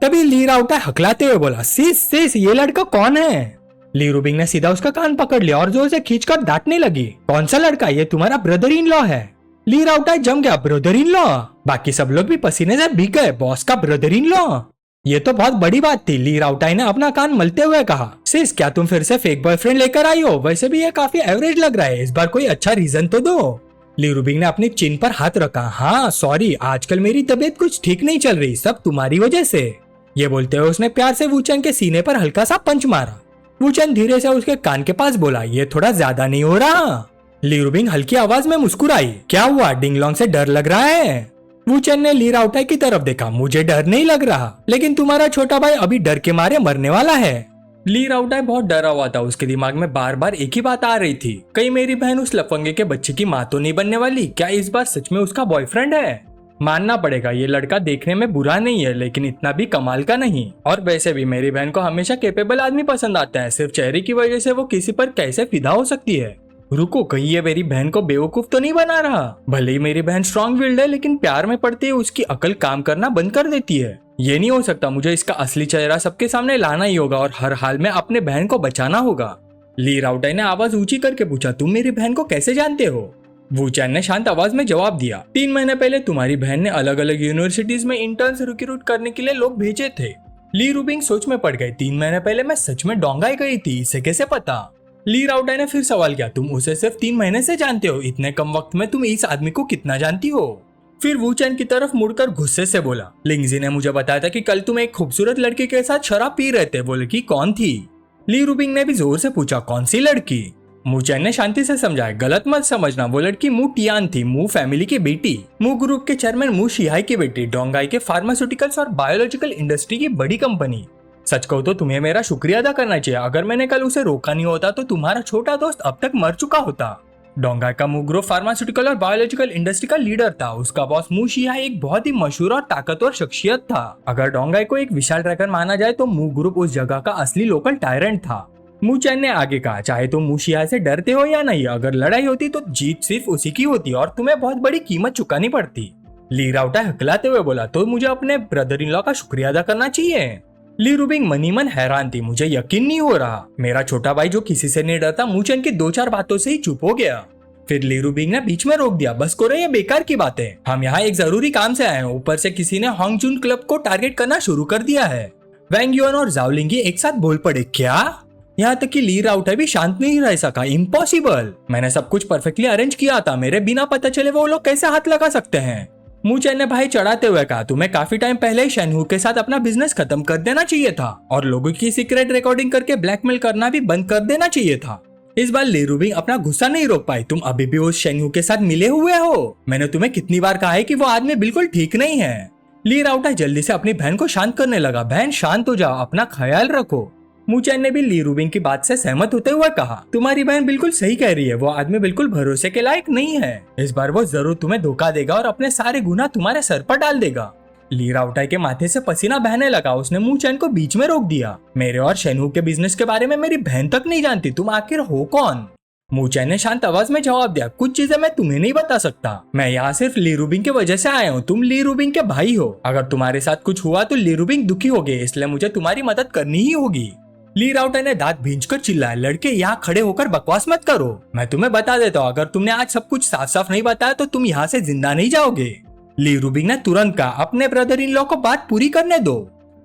S1: तभी ली राउटाई हकलाते हुए बोला, सिस सिस ये लड़का कौन है? ली रूबिंग ने सीधा उसका कान पकड़ लिया और जोर से खींचकर डांटने लगी, कौन सा लड़का, ये तुम्हारा ब्रदर इन लॉ है। ली राउटाई जम गया, ब्रदर इन लॉ? बाकी सब लोग भी पसीने से भीग गए, बॉस का ब्रदर इन लॉ? ये तो बहुत बड़ी बात थी। ली राउटाई ने अपना कान मलते हुए कहा, सिस क्या तुम फिर से फेक बॉयफ्रेंड लेकर आई हो? वैसे भी ये काफी एवरेज लग रहा है, इस बार कोई अच्छा रीजन तो दो। ली रूबिंग ने अपनी चिन पर हाथ रखा, हाँ सॉरी, आजकल मेरी तबीयत कुछ ठीक नहीं चल रही, सब तुम्हारी वजह से। ये बोलते हुए उसने प्यार से वुचेन के सीने पर हल्का सा पंच मारा। वुचेन धीरे से उसके कान के पास बोला, ये थोड़ा ज्यादा नहीं हो रहा? ली रूबिंग हल्की आवाज में मुस्कुराई, क्या हुआ, डिंगलोंग से डर लग रहा है? वुचेन ने ली राउटाई की तरफ देखा, मुझे डर नहीं लग रहा, लेकिन तुम्हारा छोटा भाई अभी डर के मारे मरने वाला है। ली राउटाई बहुत डरा हुआ था, उसके दिमाग में बार बार एक ही बात आ रही थी, कहीं मेरी बहन उस लफंगे के बच्चे की माँ तो नहीं बनने वाली? क्या इस बार सच में उसका बॉयफ्रेंड है? मानना पड़ेगा ये लड़का देखने में बुरा नहीं है, लेकिन इतना भी कमाल का नहीं। और वैसे भी मेरी बहन को हमेशा कैपेबल आदमी पसंद आता है, सिर्फ चेहरे की वजह से वो किसी पर कैसे फिदा हो सकती है? रुको, कहीं ये मेरी बहन को बेवकूफ तो नहीं बना रहा? भले ही मेरी बहन स्ट्रॉन्ग विल्ड है, लेकिन प्यार में पड़ते ही उसकी अकल काम करना बंद कर देती है। ये नहीं हो सकता, मुझे इसका असली चेहरा सबके सामने लाना ही होगा और हर हाल में अपने बहन को बचाना होगा। ली राउटाई ने आवाज ऊंची करके पूछा, तुम मेरी बहन को कैसे जानते हो? वुचेन ने शांत आवाज में जवाब दिया, 3 महीने पहले तुम्हारी बहन ने अलग अलग यूनिवर्सिटीज में इंटर्न्स रिक्रूट करने के लिए लोग भेजे थे। ली रूबिंग सोच में पड़ गई, 3 महीने पहले मैं सच में डोंगाई गई थी, इसे कैसे पता? ली राउटाई ने फिर सवाल किया, तुम उसे सिर्फ 3 महीने से जानते हो, इतने कम वक्त में तुम इस आदमी को कितना जानती हो? फिर वुचेन की तरफ मुड़कर गुस्से से बोला, लिंगजी ने मुझे बताया था कि कल तुम एक खूबसूरत लड़की के साथ शराब पी रहे थे, वो लड़की कौन थी? ली रूबिंग ने भी जोर से पूछा, कौन सी लड़की? वुचेन ने शांति से समझाया, गलत मत समझना, वो लड़की मू टियान थी, मू फैमिली की बेटी, मू ग्रुप के चेयरमैन मू शिहाई की बेटी, डोंगाई के फार्मास्यूटिकल्स और बायोलॉजिकल इंडस्ट्री की बड़ी कंपनी। सच कहूं तो तुम्हें मेरा शुक्रिया अदा करना चाहिए, अगर मैंने कल उसे रोका नहीं होता तो तुम्हारा छोटा दोस्त अब तक मर चुका होता। डोंगाई का मू ग्रुप फार्मास्यूटिकल और बायोलॉजिकल इंडस्ट्री का लीडर था, उसका बॉस मू शिहाई एक बहुत ही मशहूर और ताकतवर शख्सियत था। अगर डोंगाई को एक विशाल ड्रैगन माना जाए तो मू ग्रुप उस जगह का असली लोकल टायरेंट था। वुचेन ने आगे कहा, चाहे तुम मू शिहाई से डरते हो या नहीं, अगर लड़ाई होती तो जीत सिर्फ उसी की होती और तुम्हें बहुत बड़ी कीमत चुकानी पड़ती। ली राउटाई हकलाते हुए बोला, तो मुझे अपने ब्रदर इन लॉ का शुक्रिया अदा करना चाहिए। ली रूबिंग मनी मन हैरान थी, मुझे यकीन नहीं हो रहा, मेरा छोटा भाई जो किसी से नहीं डरता वुचेन की 2-4 बातों से ही चुप हो गया। फिर ली रूबिंग ने बीच में रोक दिया, बस करो ये बेकार की बातें, हम यहाँ एक जरूरी काम से आए हैं, ऊपर से किसी ने हांगजुन क्लब को टारगेट करना शुरू कर दिया है। वैंग युआन और जाओ लिंगी एक साथ बोल पड़े, क्या? यहाँ तक कि ली राउटाई भी शांत नहीं रह सका, इम्पॉसिबल, मैंने सब कुछ परफेक्टली अरेंज किया था, मेरे बिना पता चले वो लोग कैसे हाथ लगा सकते हैं? वुचेन ने भाई चढ़ाते हुए कहा, तुम्हें काफी टाइम पहले शेनहू के साथ अपना बिजनेस खत्म कर देना चाहिए था और लोगों की सीक्रेट रिकॉर्डिंग करके ब्लैकमेल करना भी बंद कर देना चाहिए था। इस बार ली रूबिंग अपना गुस्सा नहीं रोक पाई, तुम अभी भी उस शेनहू के साथ मिले हुए हो, मैंने तुम्हें कितनी बार कहा है कि वो आदमी बिल्कुल ठीक नहीं है। ली राउटाई जल्दी से अपनी बहन को शांत करने लगा, बहन शांत हो जाओ, अपना ख्याल रखो। वुचेन ने भी ली रूबिंग की बात से सहमत होते हुए कहा, तुम्हारी बहन बिल्कुल सही कह रही है, वो आदमी बिल्कुल भरोसे के लायक नहीं है, इस बार वो जरूर तुम्हें धोखा देगा और अपने सारे गुनाह तुम्हारे सर पर डाल देगा। ली राउटाई के माथे से पसीना बहने लगा। उसने मू चैन को बीच में रोक दिया। मेरे और शेनू के बिजनेस के बारे में मेरी बहन तक नहीं जानती, तुम आखिर हो कौन? मू चैन ने शांत आवाज में जवाब दिया, कुछ चीजें मैं तुम्हें नहीं बता सकता। मैं यहाँ सिर्फ ली रूबिंग की वजह से आया हूँ। तुम ली रूबिंग के भाई हो। अगर तुम्हारे साथ कुछ हुआ तो ली रूबिंग दुखी होगी, इसलिए मुझे तुम्हारी मदद करनी ही होगी। ली राउटाई ने दांत भींचकर चिल्लाया, लड़के यहाँ खड़े होकर बकवास मत करो। मैं तुम्हें बता देता हूँ, अगर तुमने आज सब कुछ साफ साफ नहीं बताया तो तुम यहाँ से जिंदा नहीं जाओगे। ली रूबिंग ने तुरंत कहा, अपने ब्रदर इन लॉ को बात पूरी करने दो।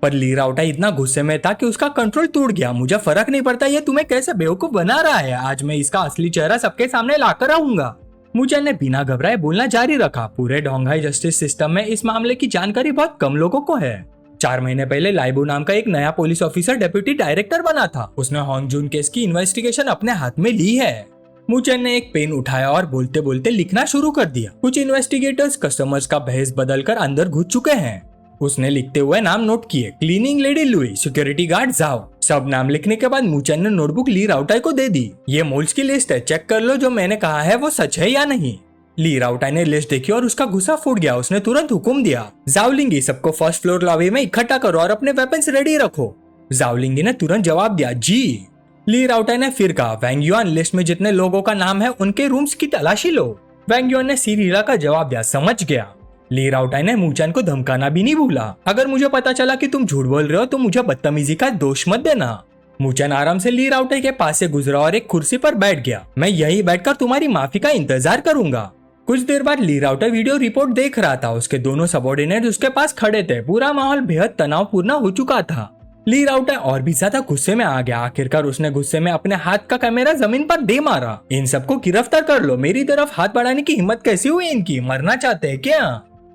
S1: पर ली राउटाई इतना गुस्से में था कि उसका कंट्रोल टूट गया। मुझे फर्क नहीं पड़ता ये तुम्हें कैसे बेवकूफ बना रहा है, आज मैं इसका असली चेहरा सबके सामने लाकर आऊंगा। मू चैन ने बिना घबराए बोलना जारी रखा। पूरे डोंगहाई जस्टिस सिस्टम में इस मामले की जानकारी बहुत कम लोगों को है। 4 महीने पहले लाइबो नाम का एक नया पुलिस ऑफिसर डेप्यूटी डायरेक्टर बना था। उसने होंगजुन केस की इन्वेस्टिगेशन अपने हाथ में ली है। मू चैन ने एक पेन उठाया और बोलते बोलते लिखना शुरू कर दिया। कुछ इन्वेस्टिगेटर्स कस्टमर्स का भेष बदलकर अंदर घुस चुके हैं। उसने लिखते हुए नाम नोट किए, cleaning lady Louis, security guard जाओ। सब नाम लिखने के बाद मू चैन ने नोटबुक ली राउटाई को दे दी। ये मोल्स की लिस्ट है, चेक कर लो जो मैंने कहा है वो सच है या नहीं। ली राउटाई ने लिस्ट देखी और उसका गुस्सा फूट गया। उसने तुरंत हुक्म दिया, जाओलिंगी सबको फर्स्ट फ्लोर लॉबी में इकट्ठा करो और अपने वेपन्स रेडी रखो। जाओलिंगी ने तुरंत जवाब दिया, जी। ली राउटाई ने फिर कहा, वैंग युआन लिस्ट में जितने लोगों का नाम है उनके रूम्स की तलाशी लो। वैंग युआन ने सिर हिला का जवाब दिया, समझ गया। ली राउटाई ने मू चैन को धमकाना भी नहीं भूला, अगर मुझे पता चला कि तुम झूठ बोल रहे हो तो मुझे बदतमीजी का दोष मत देना। मू चैन आराम से ली राउटाई के पास से गुजरा और एक कुर्सी पर बैठ गया। मैं यही बैठकर तुम्हारी माफी का इंतजार करूंगा। कुछ देर बाद ली राउटाई वीडियो रिपोर्ट देख रहा था। उसके दोनों सबॉर्डिनेट उसके पास खड़े थे। पूरा माहौल बेहद तनावपूर्ण हो चुका था। ली राउटाई और भी ज्यादा गुस्से में आ गया। आखिरकार उसने गुस्से में अपने हाथ का कैमरा जमीन पर दे मारा। इन सबको गिरफ्तार कर लो। मेरी तरफ हाथ बढ़ाने की हिम्मत कैसी हुई इनकी? मरना चाहते हैं क्या?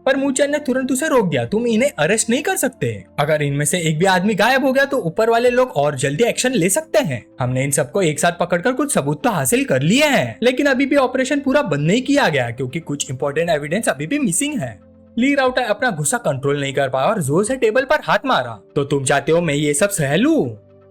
S1: पर मू चैन ने तुरंत उसे रोक दिया, तुम इन्हें अरेस्ट नहीं कर सकते। अगर इनमें से एक भी आदमी गायब हो गया तो ऊपर वाले लोग और जल्दी एक्शन ले सकते हैं। हमने इन सबको एक साथ पकड़कर कुछ सबूत तो हासिल कर लिए हैं, लेकिन अभी भी ऑपरेशन पूरा बंद नहीं किया गया क्योंकि कुछ इंपॉर्टेंट एविडेंस अभी भी मिसिंग है। ली राउटाई अपना गुस्सा कंट्रोल नहीं कर पाया और जोर से टेबल पर हाथ मारा। तो तुम चाहते हो मैं ये सब सह लूं?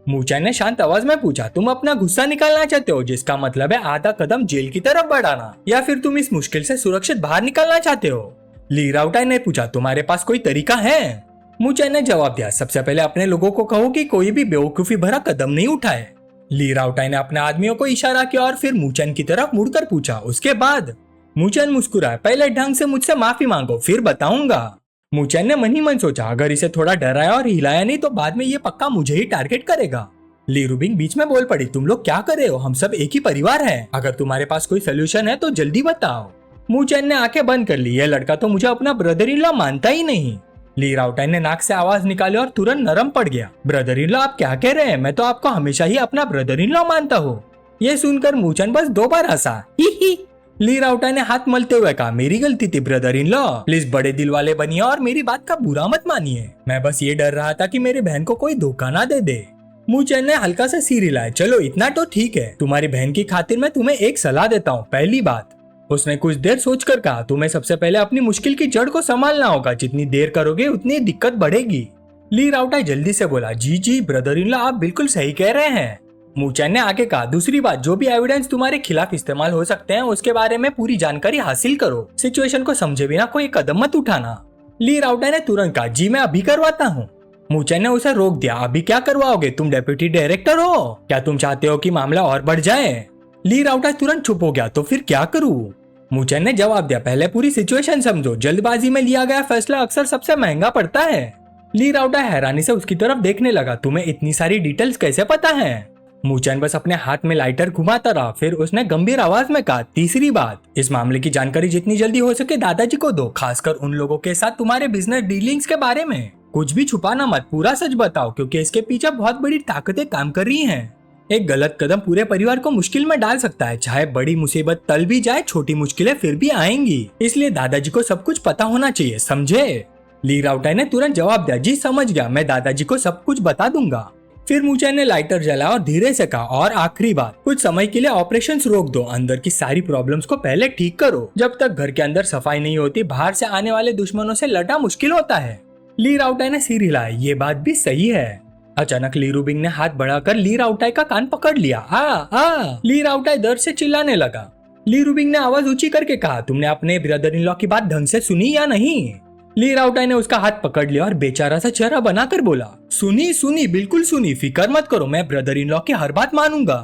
S1: मू चैन ने शांत आवाज में पूछा, तुम अपना गुस्सा निकालना चाहते हो, जिसका मतलब है आधा कदम जेल की तरफ बढ़ाना, या फिर तुम इस मुश्किल से सुरक्षित बाहर निकलना चाहते हो? ली राउटाई ने पूछा, तुम्हारे पास कोई तरीका है? मू चैन ने जवाब दिया, सबसे पहले अपने लोगों को कहो कि कोई भी बेवकूफी भरा कदम नहीं उठाए। ली राउटाई ने अपने आदमियों को इशारा किया और फिर मू चैन की तरफ मुड़कर पूछा, उसके बाद? मू चैन मुस्कुराया, पहले ढंग से मुझसे माफी मांगो फिर बताऊंगा। मू चैन ने मन ही मन सोचा, अगर इसे थोड़ा डराया और हिलाया नहीं तो बाद में ये पक्का मुझे ही टारगेट करेगा। ली रूबिंग बीच में बोल पड़ी, तुम लोग क्या कर रहे हो? हम सब एक ही परिवार हैं। अगर तुम्हारे पास कोई सोल्यूशन है तो जल्दी बताओ। मू चैन ने आंखें बंद कर ली। यह लड़का तो मुझे अपना ब्रदर इन लॉ मानता ही नहीं। ली राउटाई ने नाक से आवाज निकाली और तुरंत नरम पड़ गया। ब्रदर इन लॉ, आप क्या कह रहे हैं? मैं तो आपको हमेशा ही अपना ब्रदर इन लॉ मानता हूँ। ये सुनकर मू चैन बस 2 बार हंसा। ही। ली राउटाई ने हाथ मलते हुए कहा, मेरी गलती थी ब्रदर इन लॉ, प्लीज बड़े दिल वाले बनिए और मेरी बात का बुरा मत मानिए। मैं बस ये डर रहा था कि मेरी बहन को कोई धोखा ना दे दे। मू चैन ने हल्का सा सिर हिलाया, चलो इतना तो ठीक है। तुम्हारी बहन की खातिर मैं तुम्हें एक सलाह देता हूँ। पहली बात, उसने कुछ देर सोचकर कहा, तुम्हें सबसे पहले अपनी मुश्किल की जड़ को संभालना होगा। जितनी देर करोगे उतनी दिक्कत बढ़ेगी। ली राउटाई जल्दी से बोला, जी ब्रदर इन लॉ, आप बिल्कुल सही कह रहे हैं। मू चैन ने आगे कहा, दूसरी बात, जो भी एविडेंस तुम्हारे खिलाफ इस्तेमाल हो सकते हैं उसके बारे में पूरी जानकारी हासिल करो। सिचुएशन को समझे बिना कोई कदम मत उठाना। ली राउटाई ने तुरंत कहा, जी मैं अभी करवाता हूँ। मू चैन ने उसे रोक दिया, अभी क्या करवाओगे? तुम डेप्यूटी डायरेक्टर हो, क्या तुम चाहते हो कि मामला और बढ़ जाए? ली राउटाई तुरंत चुप हो गया, तो फिर क्या करूँ? मू चैन ने जवाब दिया, पहले पूरी सिचुएशन समझो। जल्दबाजी में लिया गया फैसला अक्सर सबसे महंगा पड़ता है। ली राउटाई हैरानी से उसकी तरफ देखने लगा, तुम्हें इतनी सारी डिटेल्स कैसे पता है? मू चैन बस अपने हाथ में लाइटर घुमाता रहा। फिर उसने गंभीर आवाज में कहा, तीसरी बात, इस मामले की जानकारी जितनी जल्दी हो सके दादाजी को दो, खासकर उन लोगों के साथ तुम्हारे बिजनेस डीलिंग्स के बारे में। कुछ भी छुपाना मत, पूरा सच बताओ, क्योंकि इसके पीछे बहुत बड़ी ताकतें काम कर रही हैं। एक गलत कदम पूरे परिवार को मुश्किल में डाल सकता है। चाहे बड़ी मुसीबत टल भी जाए, छोटी मुश्किलें फिर भी आएंगी। इसलिए दादाजी को सब कुछ पता होना चाहिए, समझे? ली राउटाई ने तुरंत जवाब दिया, जी समझ गया, मैं दादाजी को सब कुछ बता दूंगा। फिर मू चैन ने लाइटर जलाया और धीरे से कहा, और आखिरी बात, कुछ समय के लिए ऑपरेशंस रोक दो। अंदर की सारी प्रॉब्लम्स को पहले ठीक करो। जब तक घर के अंदर सफाई नहीं होती, बाहर से आने वाले दुश्मनों से लड़ना मुश्किल होता है। ली राउटाई ने सिर हिलाया, ये बात भी सही है। अचानक ली रूबिंग ने हाथ बढ़ाकर ली राउटाई का कान पकड़ लिया। आ ली राउटाई दर्द से चिल्लाने लगा। ली रूबिंग ने आवाज ऊंची करके कहा, तुमने अपने ब्रदर इन लॉ की बात ढंग से सुनी या नहीं? ली राउटाई ने उसका हाथ पकड़ लिया और बेचारा सा चेहरा बनाकर बोला, सुनी सुनी बिल्कुल सुनी, फिक्र मत करो, मैं ब्रदर इन लॉ की हर बात मानूंगा।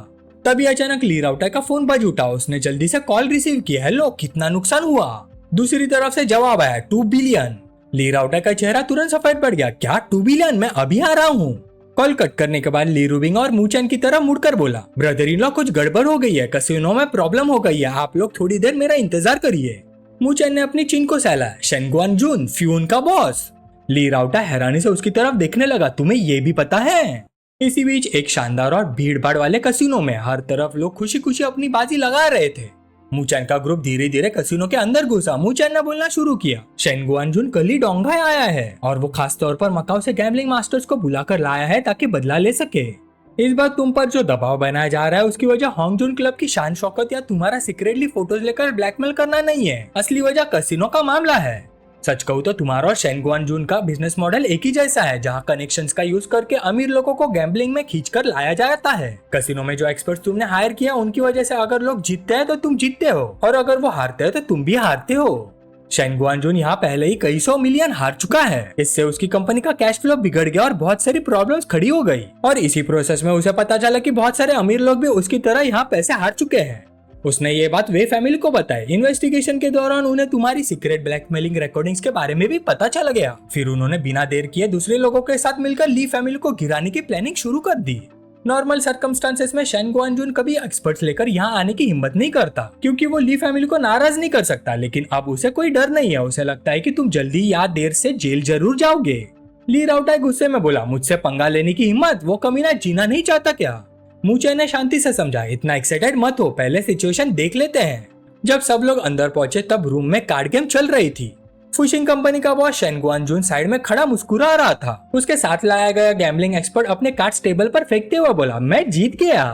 S1: तभी अचानक ली राउटाई का फोन बज उठा। उसने जल्दी से कॉल रिसीव किया। हेलो, कितना नुकसान हुआ? दूसरी तरफ से जवाब आया, 2 बिलियन। ली राउटाई का चेहरा तुरंत सफेद पड़ गया। क्या 2 बिलियन? मैं अभी आ रहा हूँ। कॉल कट करने के बाद ली रूबिंग और मूचन की तरफ मुड़कर बोला, ब्रदर इन लॉ कुछ गड़बड़ हो गई है, कैसीनो में प्रॉब्लम हो गई है, आप लोग थोड़ी देर मेरा इंतजार करिए। मूचन ने अपनी चिन को सहला। शेनगुआन जून, फ्यून का बॉस। ली राउटाई हैरानी से उसकी तरफ देखने लगा। तुम्हें ये भी पता है? इसी बीच एक शानदार और भीड़ भाड़ वाले कैसीनो में हर तरफ लोग खुशी खुशी अपनी बाजी लगा रहे थे। मूचन का ग्रुप धीरे धीरे कैसीनो के अंदर घुसा। मूचन ने बोलना शुरू किया, शेनगुआन जून कल ही डोंगहाई आया है और वो खास तौर पर मकाओ से गैम्बलिंग मास्टर्स को बुलाकर लाया है ताकि बदला ले सके। इस बार तुम पर जो दबाव बनाया जा रहा है उसकी वजह हांगजून क्लब की शान शौकत या तुम्हारा सीक्रेटली फोटोज लेकर ब्लैकमेल करना नहीं है। असली वजह कैसीनो का मामला है। सच कहूँ तो तुम्हारा और शेनगुआन जून का बिजनेस मॉडल एक ही जैसा है, जहाँ कनेक्शंस का यूज करके अमीर लोगों को गैम्बलिंग में खींचकर लाया जाता है। कैसीनो में जो एक्सपर्ट्स तुमने हायर किया उनकी वजह से अगर लोग जीतते हैं तो तुम जीतते हो, और अगर वो हारते हैं तो तुम भी हारते हो। शेनगुआन जून यहाँ पहले ही कई 100 मिलियन हार चुका है। इससे उसकी कंपनी का कैश फ्लो बिगड़ गया और बहुत सारी प्रॉब्लम्स खड़ी हो गई। और इसी प्रोसेस में उसे पता चला कि बहुत सारे अमीर लोग भी उसकी तरह यहाँ पैसे हार चुके हैं। उसने ये बात वे फैमिली को बताई। इन्वेस्टिगेशन के दौरान उन्हें तुम्हारी सीक्रेट ब्लैकमेलिंग रिकॉर्डिंग्स के बारे में भी पता चल गया। फिर उन्होंने बिना देर किए दूसरे लोगों के साथ मिलकर ली फैमिली को गिराने की प्लानिंग शुरू कर दी। नॉर्मल सर्कमस्टांसेस में शेनगुआन जून कभी एक्सपर्ट्स लेकर यहाँ आने की हिम्मत नहीं करता, क्योंकि वो ली फैमिली को नाराज नहीं कर सकता। लेकिन अब उसे कोई डर नहीं है। उसे लगता है कि तुम जल्दी या देर से जेल जरूर जाओगे। ली राउटाई गुस्से में बोला, मुझसे पंगा लेने की हिम्मत? वो कमीना जीना नहीं चाहता क्या? मूचन ने शांति से समझा, इतना एक्साइटेड मत हो, पहले सिचुएशन देख लेते हैं। जब सब लोग अंदर पहुंचे तब रूम में कार्ड गेम चल रही थी। फुशिंग कंपनी का बॉस शेनगुआन जून साइड में खड़ा मुस्कुरा रहा था। उसके साथ लाया गया गैम्बलिंग एक्सपर्ट अपने कार्ड्स टेबल पर फेंकते हुए बोला, मैं जीत गया।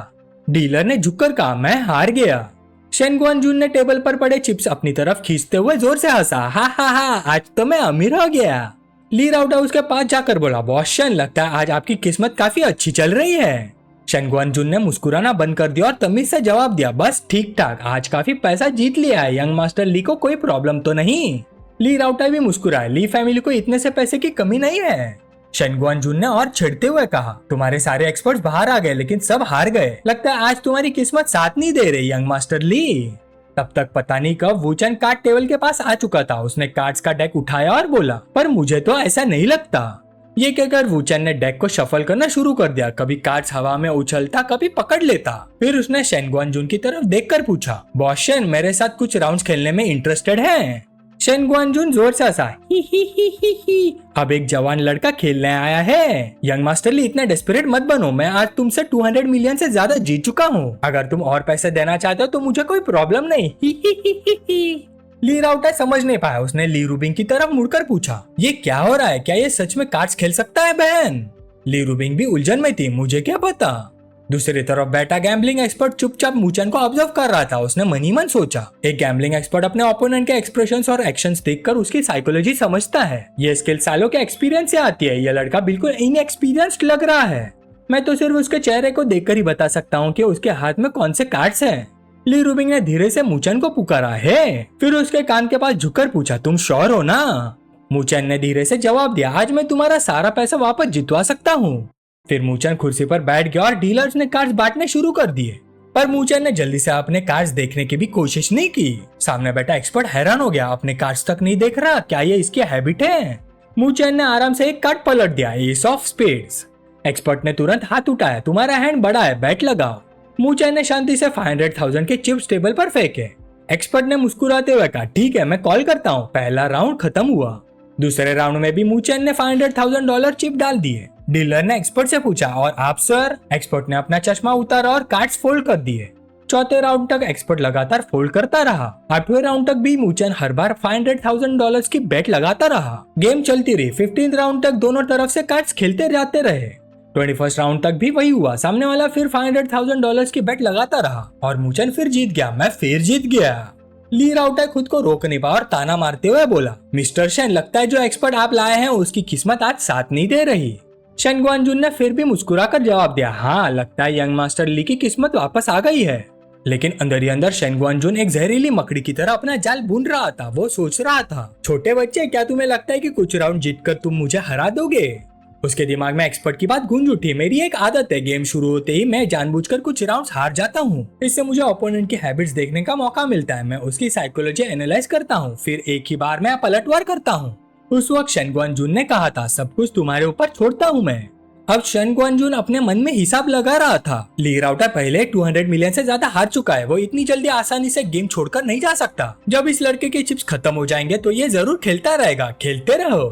S1: डीलर ने झुककर कहा, मैं हार गया। शेनगुआन जून ने टेबल पर पड़े चिप्स अपनी तरफ खींचते हुए जोर से हंसा, हा हा हा, आज तो मैं अमीर हो गया। ली राउटाई उसके पास जाकर बोला, बॉस शेन, लगता है आज आपकी किस्मत काफी अच्छी चल रही है। शेनगुआन जून ने मुस्कुराना बंद कर दिया और तमीज से जवाब दिया, बस ठीक ठाक, आज काफी पैसा जीत लिया है, यंग मास्टर ली को कोई प्रॉब्लम तो नहीं। ली राउटाई भी मुस्कुराए, ली फैमिली को इतने से पैसे की कमी नहीं है। शेनगुआन जून ने और छिड़ते हुए कहा, तुम्हारे सारे एक्सपर्ट्स बाहर आ गए लेकिन सब हार गए, लगता है आज तुम्हारी किस्मत साथ नहीं दे रही यंग मास्टर ली। तब तक पता नहीं कब वूचन कार्ड टेबल के पास आ चुका था। उसने कार्ड्स का डेक उठाया और बोला, पर मुझे तो ऐसा नहीं लगता। ये कहकर वूचन ने डेक को शफल करना शुरू कर दिया। कभी कार्ड्स हवा में उछलता, कभी पकड़ लेता। फिर उसने शेनगुआन जून की तरफ देखकर पूछा, बॉस शेन, मेरे साथ कुछ राउंड्स खेलने में इंटरेस्टेड हैं? शेनगुआन जून जोर से हंसा, ही। अब एक जवान लड़का खेलने आया है। यंग मास्टर ली, इतना डेस्परेट मत बनो, मैं आज तुमसे 200 मिलियन से ज्यादा जीत चुका हूँ। अगर तुम और पैसे देना चाहते हो तो मुझे कोई प्रॉब्लम नहीं। ही। ली राउटाई समझ नहीं पाया। उसने ली रूबिंग की तरफ मुड़कर पूछा, ये क्या हो रहा है? क्या ये सच में कार्ड्स खेल सकता है बहन? ली रूबिंग भी उलझन में थी, मुझे क्या पता। दूसरी तरफ बैठा गैम्बलिंग एक्सपर्ट चुपचाप मूचन को ऑब्जर्व कर रहा था। उसने मन ही मन सोचा, एक गैम्बलिंग एक्सपर्ट अपने ओपोनेंट के एक्सप्रेशंस और एक्शंस देखकर उसकी साइकोलॉजी समझता है। ये स्किल सालों के एक्सपीरियंस से आती है। यह लड़का बिल्कुल इनएक्सपीरियंस्ड लग रहा है। मैं तो सिर्फ उसके चेहरे को देखकर ही बता सकता हूँ कि उसके हाथ में कौन से कार्ड्स हैं। ली रूबिंग ने धीरे से मूचन को पुकारा है, फिर उसके कान के पास झुककर पूछा, तुम श्योर हो ना? मूचन ने धीरे से जवाब दिया, आज मैं तुम्हारा सारा पैसा वापस जितवा सकता हूँ। फिर मूचन कुर्सी पर बैठ गया और डीलर्स ने कार्ड्स बांटने शुरू कर दिए। पर मूचन ने जल्दी से अपने कार्ड्स देखने की भी कोशिश नहीं की। सामने बैठा एक्सपर्ट हैरान हो गया, अपने कार्ड्स तक नहीं देख रहा, क्या ये इसकी हैबिट है? मूचन ने आराम से एक कार्ड पलट दिया, एस ऑफ स्पेड्स। एक्सपर्ट ने तुरंत हाथ उठाया, तुम्हारा हैंड बड़ा है, बैट लगाओ। मूचन ने शांति से 500,000 के चिप्स टेबल पर फेंके। एक्सपर्ट ने मुस्कुराते हुए कहा, ठीक है, मैं कॉल करता हूँ। पहला राउंड खत्म हुआ। दूसरे राउंड में भी मूचन ने $500,000 चिप डाल दिए। डीलर ने एक्सपर्ट से पूछा, और आप सर? एक्सपर्ट ने अपना चश्मा उतारा और कार्ड्स फोल्ड कर दिए। चौथे राउंड तक एक्सपर्ट लगातार फोल्ड करता रहा। 8वें राउंड तक भी मूचन हर बार $500,000 की बेट लगाता रहा। गेम चलती रही। 15th राउंड तक दोनों तरफ से कार्ड्स खेलते जाते रहे। 21st राउंड तक भी वही हुआ। सामने वाला फिर $500,000 की बेट लगाता रहा और मूचन फिर जीत गया। मैं फिर जीत गया। ली राउटाई खुद को रोक नहीं पाया और ताना मारते हुए बोला, मिस्टर शेन, लगता है जो एक्सपर्ट आप लाए हैं उसकी किस्मत आज साथ नहीं दे रही। शेनगुआन जून ने फिर भी मुस्कुराकर जवाब दिया, हाँ, लगता है यंग मास्टर ली की किस्मत वापस आ गई है। लेकिन अंदर ही अंदर शेन गुआनजुन एक जहरीली मकड़ी की तरह अपना जाल बुन रहा था। वो सोच रहा था, छोटे बच्चे, क्या तुम्हें लगता है कि कुछ राउंड जीतकर तुम मुझे हरा दोगे? उसके दिमाग में एक्सपर्ट की बात गूंज उठी। मेरी एक आदत है, गेम शुरू होते ही मैं जानबूझकर कुछ राउंड्स हार जाता हूँ। इससे मुझे ओपोनेंट की हैबिट्स देखने का मौका मिलता है। मैं उसकी साइकोलॉजी एनालाइज करता हूँ, फिर एक ही बार में पलटवार करता हूँ। उस वक्त शेन गुआनजुन ने कहा था, सब कुछ तुम्हारे ऊपर छोड़ता हूँ मैं। अब शेन गुआनजुन अपने मन में हिसाब लगा रहा था। ली राउटर पहले 200 मिलियन से ज्यादा हार चुका है। वो इतनी जल्दी आसानी से गेम छोड़कर नहीं जा सकता। जब इस लड़के के चिप्स खत्म हो जाएंगे तो ये जरूर खेलता रहेगा। खेलते रहो।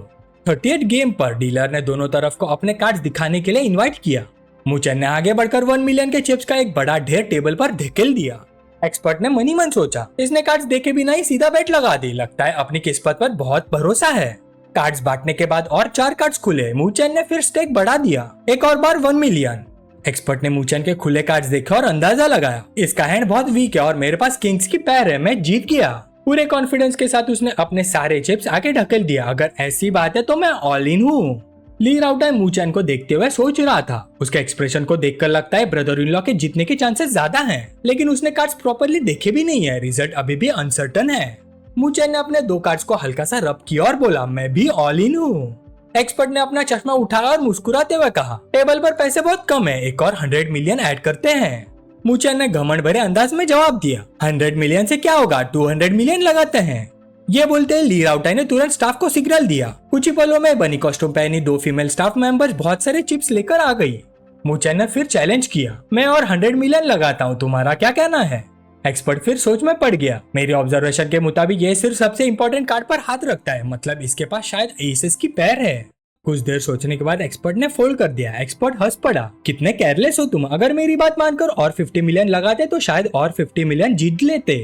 S1: 38 गेम पर डीलर ने दोनों तरफ को अपने कार्ड्स दिखाने के लिए इनवाइट किया। मुचन ने आगे बढ़कर 1 मिलियन के चिप्स का एक बड़ा ढेर टेबल पर ढकेल दिया। एक्सपर्ट ने मनी मन सोचा, इसने कार्ड्स देखे बिना ही सीधा बेट लगा दी। लगता है अपनी किस्मत पर बहुत भरोसा है। कार्ड्स बांटने के बाद और 4 कार्ड्स खुले। मुचन ने फिर स्टेक बढ़ा दिया, एक और बार 1 मिलियन। एक्सपर्ट ने मुचन के खुले कार्ड्स देखे और अंदाजा लगाया, इसका हैंड बहुत वीक है और मेरे पास किंग्स की पैर है, मैं जीत गया। पूरे कॉन्फिडेंस के साथ उसने अपने सारे चिप्स आगे ढकेल दिया। अगर ऐसी बात है तो मैं ऑल इन हूँ। ली राउटर मुचन को देखते हुए सोच रहा था। उसके एक्सप्रेशन को देखकर लगता है ब्रदर इन लॉ के जीतने के चांसेस ज्यादा हैं, लेकिन उसने कार्ड्स प्रॉपर्ली देखे भी नहीं है। रिजल्ट अभी भी अनसर्टन है। मुचन ने अपने 2 कार्ड्स को हल्का सा रब किया और बोला, मैं भी ऑल इन हूँ। एक्सपर्ट ने अपना चश्मा उठाया और मुस्कुराते हुए कहा, टेबल पर पैसे बहुत कम है, एक और 100 मिलियन ऐड करते हैं। मुचन ने घमंड भरे अंदाज में जवाब दिया, 100 मिलियन से क्या होगा, 200 मिलियन लगाते हैं। ये बोलते ही ली राउटर ने तुरंत स्टाफ को सिग्नल दिया। कुछ ही पलों में बनी कॉस्ट्यूम पहनी 2 फीमेल स्टाफ मेंबर्स बहुत सारे चिप्स लेकर आ गई। मुचन ने फिर चैलेंज किया, मैं और 100 मिलियन लगाता हूँ, तुम्हारा क्या कहना है? एक्सपर्ट फिर सोच में पड़ गया। मेरी ऑब्जर्वेशन के मुताबिक ये सिर्फ सबसे इंपॉर्टेंट कार्ड पर हाथ रखता है, मतलब इसके पास शायद एसेस की पैर है। कुछ देर सोचने के बाद एक्सपर्ट ने फोल्ड कर दिया। एक्सपर्ट हंस पड़ा, कितने केयरलेस हो तुम, अगर मेरी बात मानकर और 50 मिलियन लगाते तो शायद और 50 मिलियन जीत लेते।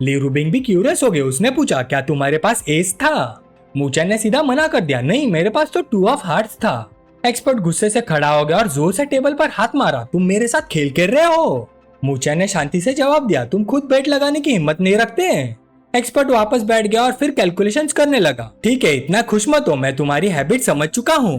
S1: ली रूबिंग भी क्यूरियस हो गए। उसने पूछा, क्या तुम्हारे पास एस था? मुचन ने सीधा मना कर दिया, नहीं, मेरे पास तो 2 ऑफ हार्ट्स था। एक्सपर्ट गुस्से से खड़ा हो गया और जोर से टेबल पर हाथ मारा, तुम मेरे साथ खेल कर रहे हो? मुचन ने शांति से जवाब दिया, तुम खुद बेट लगाने की हिम्मत नहीं रखते हैं। एक्सपर्ट वापस बैठ गया और फिर कैलकुलेशंस करने लगा। ठीक है, इतना खुश मत हो, मैं तुम्हारी हैबिट समझ चुका हूँ।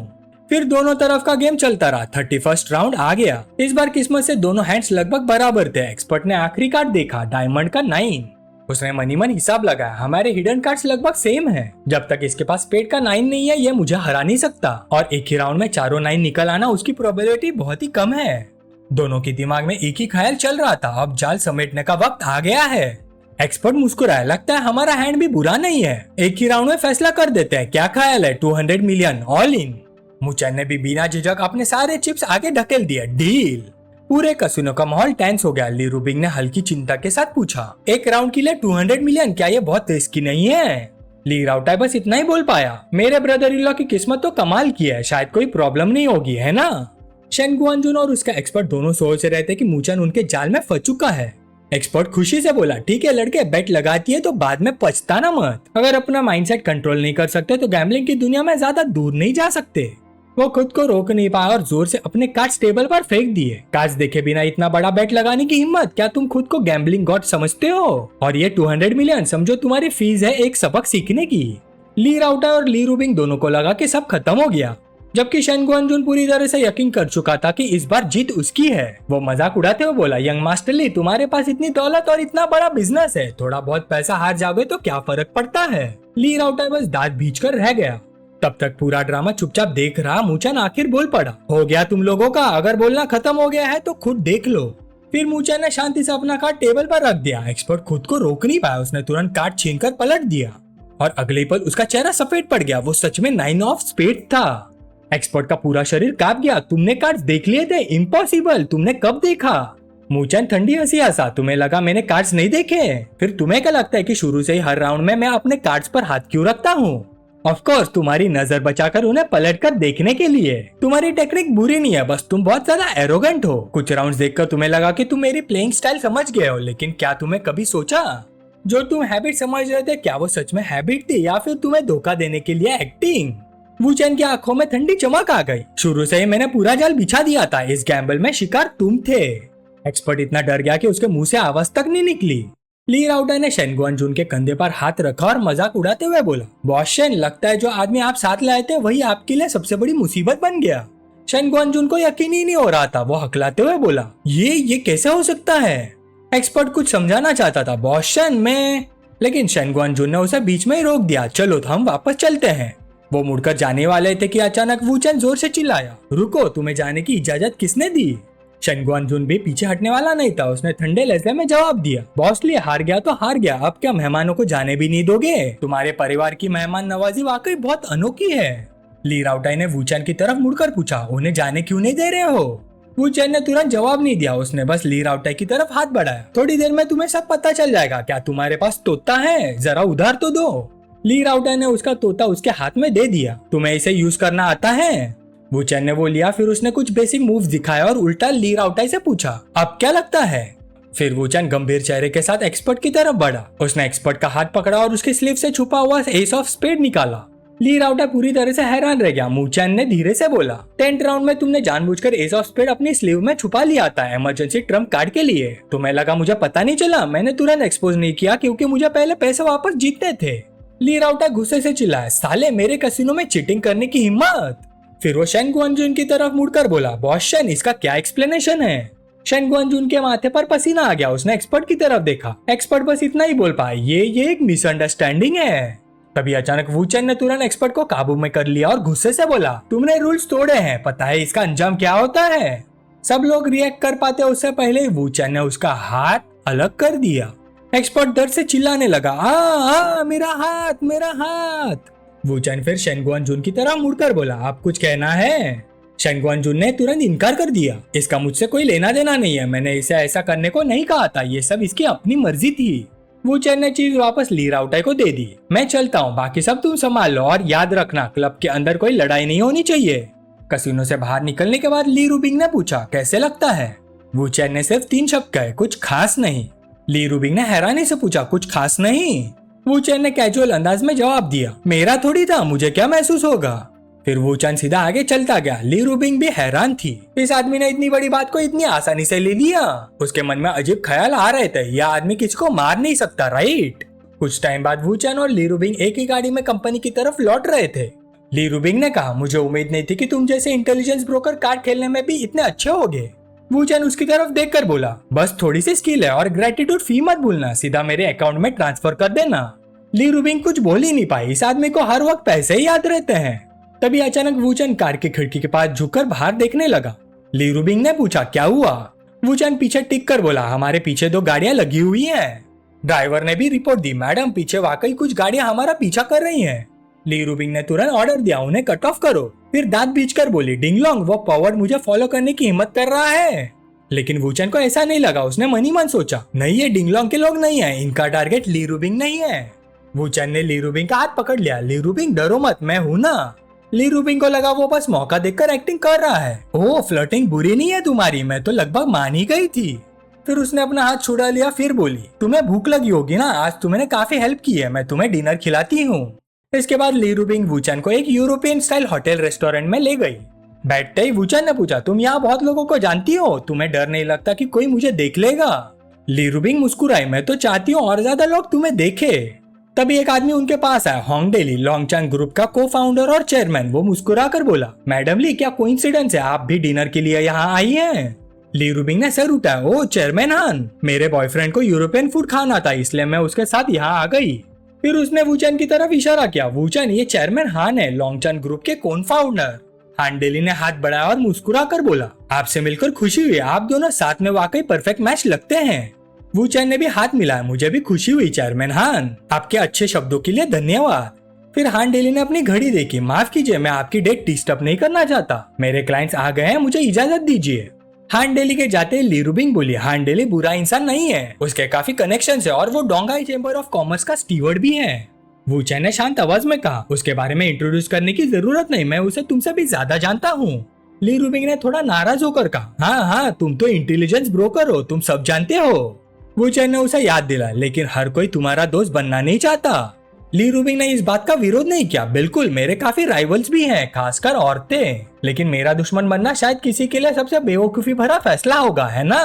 S1: फिर दोनों तरफ का गेम चलता रहा। 31st राउंड आ गया। इस बार किस्मत से दोनों हैंड्स लगभग बराबर थे। एक्सपर्ट ने आखिरी कार्ड देखा, डायमंड का 9। उसने मनी मन हिसाब लगाया, हमारे हिडन कार्ड्स लगभग सेम है। जब तक इसके पास स्पेड का 9 नहीं है, ये मुझे हरा नहीं सकता। और एक ही राउंड में चारों 9 निकल आना, उसकी प्रोबेबिलिटी बहुत ही कम है। दोनों के दिमाग में एक ही ख्याल चल रहा था, अब जाल समेटने का वक्त आ गया है। एक्सपर्ट मुस्कुराया, लगता है हमारा हैंड भी बुरा नहीं है, एक ही राउंड में फैसला कर देते हैं, क्या ख्याल है? 200 मिलियन ऑल इन। मुचन ने भी बिना झिझक अपने सारे चिप्स आगे ढकेल दिया, डील। पूरे कसिनो का माहौल टेंस हो गया। ली रूबिंग ने हल्की चिंता के साथ पूछा, एक राउंड के लिए 200 मिलियन, क्या ये बहुत रिस्की नहीं है? ली राउटर बस इतना ही बोल पाया, मेरे ब्रदर इन लॉ की किस्मत तो कमाल की है, शायद कोई प्रॉब्लम नहीं होगी, है ना? शेन गुआनजुन और उसका एक्सपर्ट दोनों सोच रहे थे कि मुचन उनके जाल में फंस चुका है। एक्सपर्ट खुशी से बोला, ठीक है लड़के, बेट लगाती है तो बाद में पछताना मत। अगर अपना माइंडसेट कंट्रोल नहीं कर सकते तो गैम्बलिंग की दुनिया में ज्यादा दूर नहीं जा सकते। वो खुद को रोक नहीं पाया और जोर से अपने कार्ड्स टेबल पर फेंक दिए। कार्ड्स देखे बिना इतना बड़ा बेट लगाने की हिम्मत, क्या तुम खुद को गैम्बलिंग गॉड समझते हो? और ये 200 मिलियन समझो तुम्हारी फीस है एक सबक सीखने की। ली राउटर और ली रूबिंग दोनों को लगा कि सब खत्म हो गया, जबकि शेन गुआनजुन पूरी तरह से यकीन कर चुका था कि इस बार जीत उसकी है। वो मजाक उड़ाते हुए बोला, यंग मास्टर ली, तुम्हारे पास इतनी दौलत और इतना बड़ा बिजनेस है, थोड़ा बहुत पैसा हार जाओगे तो क्या फर्क पड़ता है? ली राउटर बस दांत भींचकर रह गया। तब तक पूरा ड्रामा चुपचाप देख रहा मुचन आखिर बोल पड़ा, हो गया तुम लोगों का, अगर बोलना खत्म हो गया है तो खुद देख लो। फिर मुचन ने शांति से अपना कार्ड टेबल पर रख दिया। एक्सपर्ट खुद को रोक नहीं पाया, उसने तुरंत कार्ड छीनकर पलट दिया और अगले पल उसका चेहरा सफेद पड़ गया। वो सच में 9 ऑफ स्पेड था। एक्सपर्ट का पूरा शरीर कांप गया, तुमने कार्ड्स देख लिए थे? इम्पॉसिबल, तुमने कब देखा? मुचन ठंडी हंसी हंसा, तुम्हें लगा मैंने कार्ड्स नहीं देखे? फिर तुम्हें क्या लगता है कि शुरू से ही हर राउंड में मैं अपने कार्ड्स पर हाथ क्यों रखता हूँ? ऑफ कोर्स, तुम्हारी नजर बचाकर उन्हें पलटकर देखने के लिए। तुम्हारी टेक्निक बुरी नहीं है, बस तुम बहुत ज्यादा एरोगेंट हो। कुछ राउंड्स देखकर तुम्हें लगा कि तुम मेरी प्लेइंग स्टाइल समझ गए हो, लेकिन क्या तुम्हें कभी सोचा जो तुम हैबिट समझ रहे थे, क्या वो सच में हैबिट थी या फिर तुम्हें धोखा देने के लिए एक्टिंग? वुचेन की आंखों में ठंडी चमक आ गई। शुरू से ही मैंने पूरा जाल बिछा दिया था, इस गैम्बल में शिकार तुम थे। एक्सपर्ट इतना डर गया कि उसके मुंह से आवाज तक नहीं निकली। ली राउटर ने शेन गुआनजुन के कंधे पर हाथ रखा और मजाक उड़ाते हुए बोला, बॉस शेन, लगता है जो आदमी आप साथ लाए थे वही आपके लिए सबसे बड़ी मुसीबत बन गया। शेन गुआनजुन को यकीन ही नहीं हो रहा था। वो हकलाते हुए बोला, ये कैसे हो सकता है? एक्सपर्ट कुछ समझाना चाहता था बॉस शन में, लेकिन शन गुआनजुन ने उसे बीच में ही रोक दिया। चलो तो हम वापस चलते हैं। वो मुड़कर जाने वाले थे कि अचानक वूचन जोर से चिल्लाया, रुको, तुम्हें जाने की इजाजत किसने दी? शन गुआनजुन भी पीछे हटने वाला नहीं था। उसने ठंडे लहजे में जवाब दिया, बॉस लिए हार गया तो हार गया, अब क्या मेहमानों को जाने भी नहीं दोगे? तुम्हारे परिवार की मेहमान नवाजी वाकई बहुत अनोखी है। ली राउटाई ने वूचन की तरफ मुड़कर पूछा, उन्हें जाने क्यों नहीं दे रहे हो? वूचन ने तुरंत जवाब नहीं दिया। उसने बस ली राउटाई की तरफ हाथ बढ़ाया। थोड़ी देर में तुम्हें सब पता चल जाएगा। क्या तुम्हारे पास तोता है? जरा उधार तो दो। ली राउटाई ने उसका तोता उसके हाथ में दे दिया। तुम्हें इसे यूज करना आता है? वूचन ने वो लिया, फिर उसने कुछ बेसिक मूव्स दिखाया और उल्टा ली राउटाई से पूछा, अब क्या लगता है? फिर वूचन गंभीर चेहरे के साथ एक्सपर्ट की तरफ बढ़ा। उसने एक्सपर्ट का हाथ पकड़ा और उसके स्लीव से छुपा हुआ एस ऑफ स्पेड निकाला। ली राउटाई पूरी तरह से हैरान रह गया। वूचन ने धीरे से बोला, 10th राउंड में तुमने जानबूझकर एस ऑफ स्पेड अपनी स्लीव में छुपा लिया था इमरजेंसी ट्रम्प कार्ड के लिए। तुम्हें लगा मुझे पता नहीं चला? मैंने तुरंत एक्सपोज नहीं किया क्योंकि मुझे पहले पैसे वापस जीतने थे। ली राउटाई गुस्से से चिल्लाया, साले, मेरे कैसीनो में चीटिंग करने की हिम्मत? फिर वो शन गुआनजुन की तरफ मुड़कर बोला, बॉस शन, इसका क्या एक्सप्लेनेशन है? शन गुआनजुन के माथे पर पसीना आ गया। उसने एक्सपर्ट की तरफ देखा। एक्सपर्ट बस इतना ही बोल पाया, ये एक मिसअंडरस्टैंडिंग है। तभी अचानक वूचन ने तुरंत एक्सपर्ट को काबू में कर लिया और गुस्से से बोला, तुमने रूल्स तोड़े हैं, पता है इसका अंजाम क्या होता है? सब लोग रिएक्ट कर पाते उससे पहले ही वूचन ने उसका हाथ अलग कर दिया। एक्सपर्ट दर्द से चिल्लाने लगा, मेरा हाथ, मेरा हाथ। वूचन फिर शन गुआनजुन की तरफ मुड़कर बोला, आप कुछ कहना है? शन गुआनजुन ने तुरंत इनकार कर दिया, इसका मुझसे कोई लेना देना नहीं है, मैंने इसे ऐसा करने को नहीं कहा था, ये सब इसकी अपनी मर्जी थी। वूचन ने चीज वापस ली राउटाई को दे दी। मैं चलता हूँ, बाकी सब तुम संभाल लो और याद रखना क्लब के अंदर कोई लड़ाई नहीं होनी चाहिए। कसिनो से बाहर निकलने के बाद ली रूबिंग ने पूछा, कैसे लगता है? वूचन ने सिर्फ 3 शब्द कहे, कुछ खास नहीं। ली रूबिंग ने हैरानी से पूछा, कुछ खास नहीं? वूचन ने कैजुअल अंदाज में जवाब दिया, मेरा थोड़ी था, मुझे क्या महसूस होगा? फिर वूचन सीधा आगे चलता गया। ली रूबिंग भी हैरान थी, इस आदमी ने इतनी बड़ी बात को इतनी आसानी से ले लिया। उसके मन में अजीब ख्याल आ रहे थे, यह आदमी किसी को मार नहीं सकता, राइट? कुछ टाइम बाद वूचन और ली रूबिंग एक ही गाड़ी में कंपनी की तरफ लौट रहे थे। ली रूबिंग ने कहा, मुझे उम्मीद नहीं थी कि तुम जैसे इंटेलिजेंस ब्रोकर कार्ड खेलने में भी इतने अच्छे होगे। वूचन उसकी तरफ देखकर बोला, बस थोड़ी सी स्किल है और ग्रेटिट्यूड फी मत भूलना, सीधा मेरे अकाउंट में ट्रांसफर कर देना। ली रूबिंग कुछ बोल ही नहीं पाई, इस आदमी को हर वक्त पैसे ही याद रहते हैं। तभी अचानक वूचन कार की खिड़की के पास झुककर बाहर देखने लगा। ली रूबिंग ने पूछा, क्या हुआ? वूचन पीछे टिक कर बोला, हमारे पीछे 2 गाड़ियां लगी हुई हैं। ड्राइवर ने भी रिपोर्ट दी, मैडम पीछे वाकई कुछ गाड़ियां हमारा पीछा कर रही हैं। ली रूबिंग ने तुरंत ऑर्डर दिया, उन्हें कट ऑफ करो। फिर दांत बींचकर बोली, डिंगलोंग, वो पॉवर्ड मुझे फॉलो करने की हिम्मत कर रहा है। लेकिन वूचन को ऐसा नहीं लगा। उसने मन ही मन सोचा, नहीं, ये डिंगलोंग के लोग नहीं है, इनका टारगेट ली रूबिंग नहीं है। वूचन ने ली रूबिंग का हाथ पकड़ लिया, ली रूबिंग डरो मत, मैं हूं ना। ली रूबिंग को लगा वो बस मौका देखकर एक्टिंग कर रहा है। ओह, फ्लर्टिंग बुरी नहीं है तुम्हारी, मैं तो लगभग मान ही गई थी। फिर उसने अपना हाथ छुड़ा लिया, फिर बोली, तुम्हें भूख लगी होगी ना, आज तुमने काफी हेल्प की है, मैं तुम्हें डिनर खिलाती हूँ। इसके बाद ली रूबिंग वूचन को एक यूरोपियन स्टाइल होटल रेस्टोरेंट में ले गई। बैठते ही वूचन ने पूछा, तुम यहाँ बहुत लोगों को जानती हो, तुम्हें डर नहीं लगता कि कोई मुझे देख लेगा? ली रूबिंग मुस्कुराई, मैं तो चाहती हूँ और ज्यादा लोग तुम्हें देखे। तभी एक आदमी उनके पास आया, होंगडेली, लॉन्गचांग ग्रुप का को फाउंडर और चेयरमैन। वो मुस्कुरा कर बोला, मैडम ली, क्या कोइंसिडेंस है, आप भी डिनर के लिए यहाँ आई हैं? ली रूबिंग ने सर उठाया, ओ चेयरमैन हान, मेरे बॉयफ्रेंड को यूरोपियन फूड खाना था, इसलिए मैं उसके साथ यहाँ आ गई। फिर उसने वूचन की तरफ इशारा किया, वूचन, ये चेयरमैन हान है, लॉन्गचांग ग्रुप के कोन फाउंडर। हांडेली ने हाथ बढ़ाया और मुस्कुरा कर बोला, आपसे मिलकर खुशी हुई, आप दोनों साथ में वाकई परफेक्ट मैच लगते हैं। वूचन ने भी हाथ मिलाया, मुझे भी खुशी हुई चेयरमैन हान, आपके अच्छे शब्दों के लिए धन्यवाद। फिर हांडेली ने अपनी घड़ी देखी, माफ कीजिए, मैं आपकी डेट डिस्टर्ब नहीं करना चाहता, मेरे क्लाइंट्स आ गए हैं, मुझे इजाजत दीजिए। हांडेली के जाते ली रूबिंग बोली, हांडेली बुरा इंसान नहीं है, उसके काफी कनेक्शन है और वो डोंगाई चेंबर ऑफ कॉमर्स का स्टीवर्ड भी है। वूचन ने शांत आवाज में कहा, उसके बारे में इंट्रोड्यूस करने की जरूरत नहीं, मैं उसे तुमसे भी ज्यादा जानता हूँ। ली रूबिंग ने थोड़ा नाराज होकर कहा, हाँ, तुम तो इंटेलिजेंस ब्रोकर हो, तुम सब जानते हो। वूचन ने उसे याद दिला, लेकिन हर कोई तुम्हारा दोस्त बनना नहीं चाहता। ली रूबिंग ने इस बात का विरोध नहीं किया, बिल्कुल, मेरे काफी राइवल्स भी हैं, खासकर औरतें, लेकिन मेरा दुश्मन बनना शायद किसी के लिए सबसे बेवकूफी भरा फैसला होगा, है ना?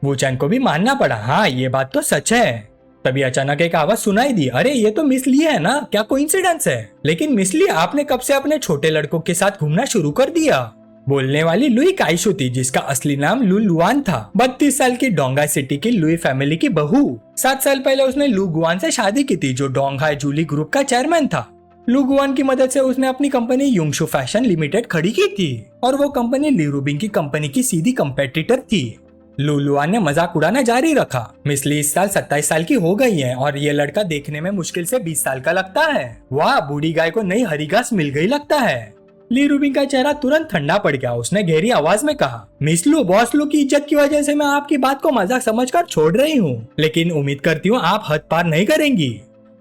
S1: वूचन को भी मानना पड़ा, हाँ, ये बात तो सच है। तभी अचानक एक आवाज सुनाई दी, अरे ये तो मिस ली है ना, क्या कोइंसिडेंस है? लेकिन मिस ली, आपने कब से अपने छोटे लड़कों के साथ घूमना शुरू कर दिया? बोलने वाली लुई काइशु थी, जिसका असली नाम लू लुआन था। 32 साल की डोंगा सिटी की लुई फैमिली की बहू। 7 साल पहले उसने लू गुआन से शादी की थी, जो डोंगहाई जूली ग्रुप का चेयरमैन था। लू गुआन की मदद से उसने अपनी कंपनी युंगशु फैशन लिमिटेड खड़ी की थी, और वो कंपनी ली रूबिंग की कंपनी की सीधी कंपेटिटर थी। लू लुआन ने मजाक उड़ाना जारी रखा। मिस ली इस साल 27 साल की हो गई है, और ये लड़का देखने में मुश्किल से 20 साल का लगता है। वाह, बूढ़ी गाय को नई हरी घास मिल गई लगता है। ली रूबिंग का चेहरा तुरंत ठंडा पड़ गया। उसने गहरी आवाज में कहा, मिस लू, बॉस लू की इज्जत की वजह से मैं आपकी बात को मजाक समझकर छोड़ रही हूँ, लेकिन उम्मीद करती हूँ आप हद पार नहीं करेंगी।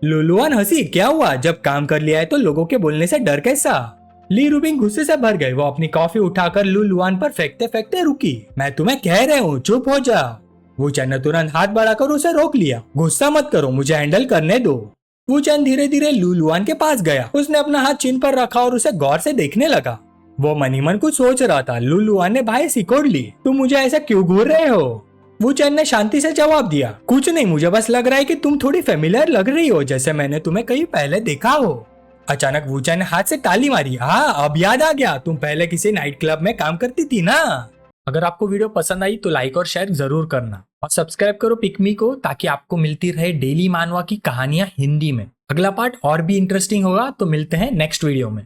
S1: लू लुआन हंसी। क्या हुआ, जब काम कर लिया है तो लोगों के बोलने से डर कैसा? ली रूबिंग गुस्से से भर गई। वो अपनी कॉफी उठाकर लू लुआन पर फेंकते फेंकते रुकी। मैं तुम्हें कह रहा हूँ, चुप हो जा। वो चैन ने तुरंत हाथ बढ़ाकर उसे रोक लिया। गुस्सा मत करो, मुझे हैंडल करने दो। वो चैन धीरे धीरे लू लुआन के पास गया। उसने अपना हाथ चिन पर रखा और उसे गौर से देखने लगा। वो मन ही मन कुछ सोच रहा था। लू लुआन ने भाई सिकोड़ ली। तुम मुझे ऐसा क्यों घूर रहे हो? वो चैन ने शांति से जवाब दिया, कुछ नहीं, मुझे बस लग रहा है कि तुम थोड़ी फेमिलियर लग रही हो, जैसे मैंने तुम्हें कहीं पहले देखा हो। अचानक वूचैन ने हाथ से ताली मारी। हाँ, अब याद आ गया, तुम पहले किसी नाइट क्लब में काम करती थी ना। अगर आपको वीडियो पसंद आई तो लाइक और शेयर जरूर करना, और सब्सक्राइब करो पिकमी को, ताकि आपको मिलती रहे डेली मानवा की कहानियां हिंदी में। अगला पार्ट और भी इंटरेस्टिंग होगा, तो मिलते हैं नेक्स्ट वीडियो में।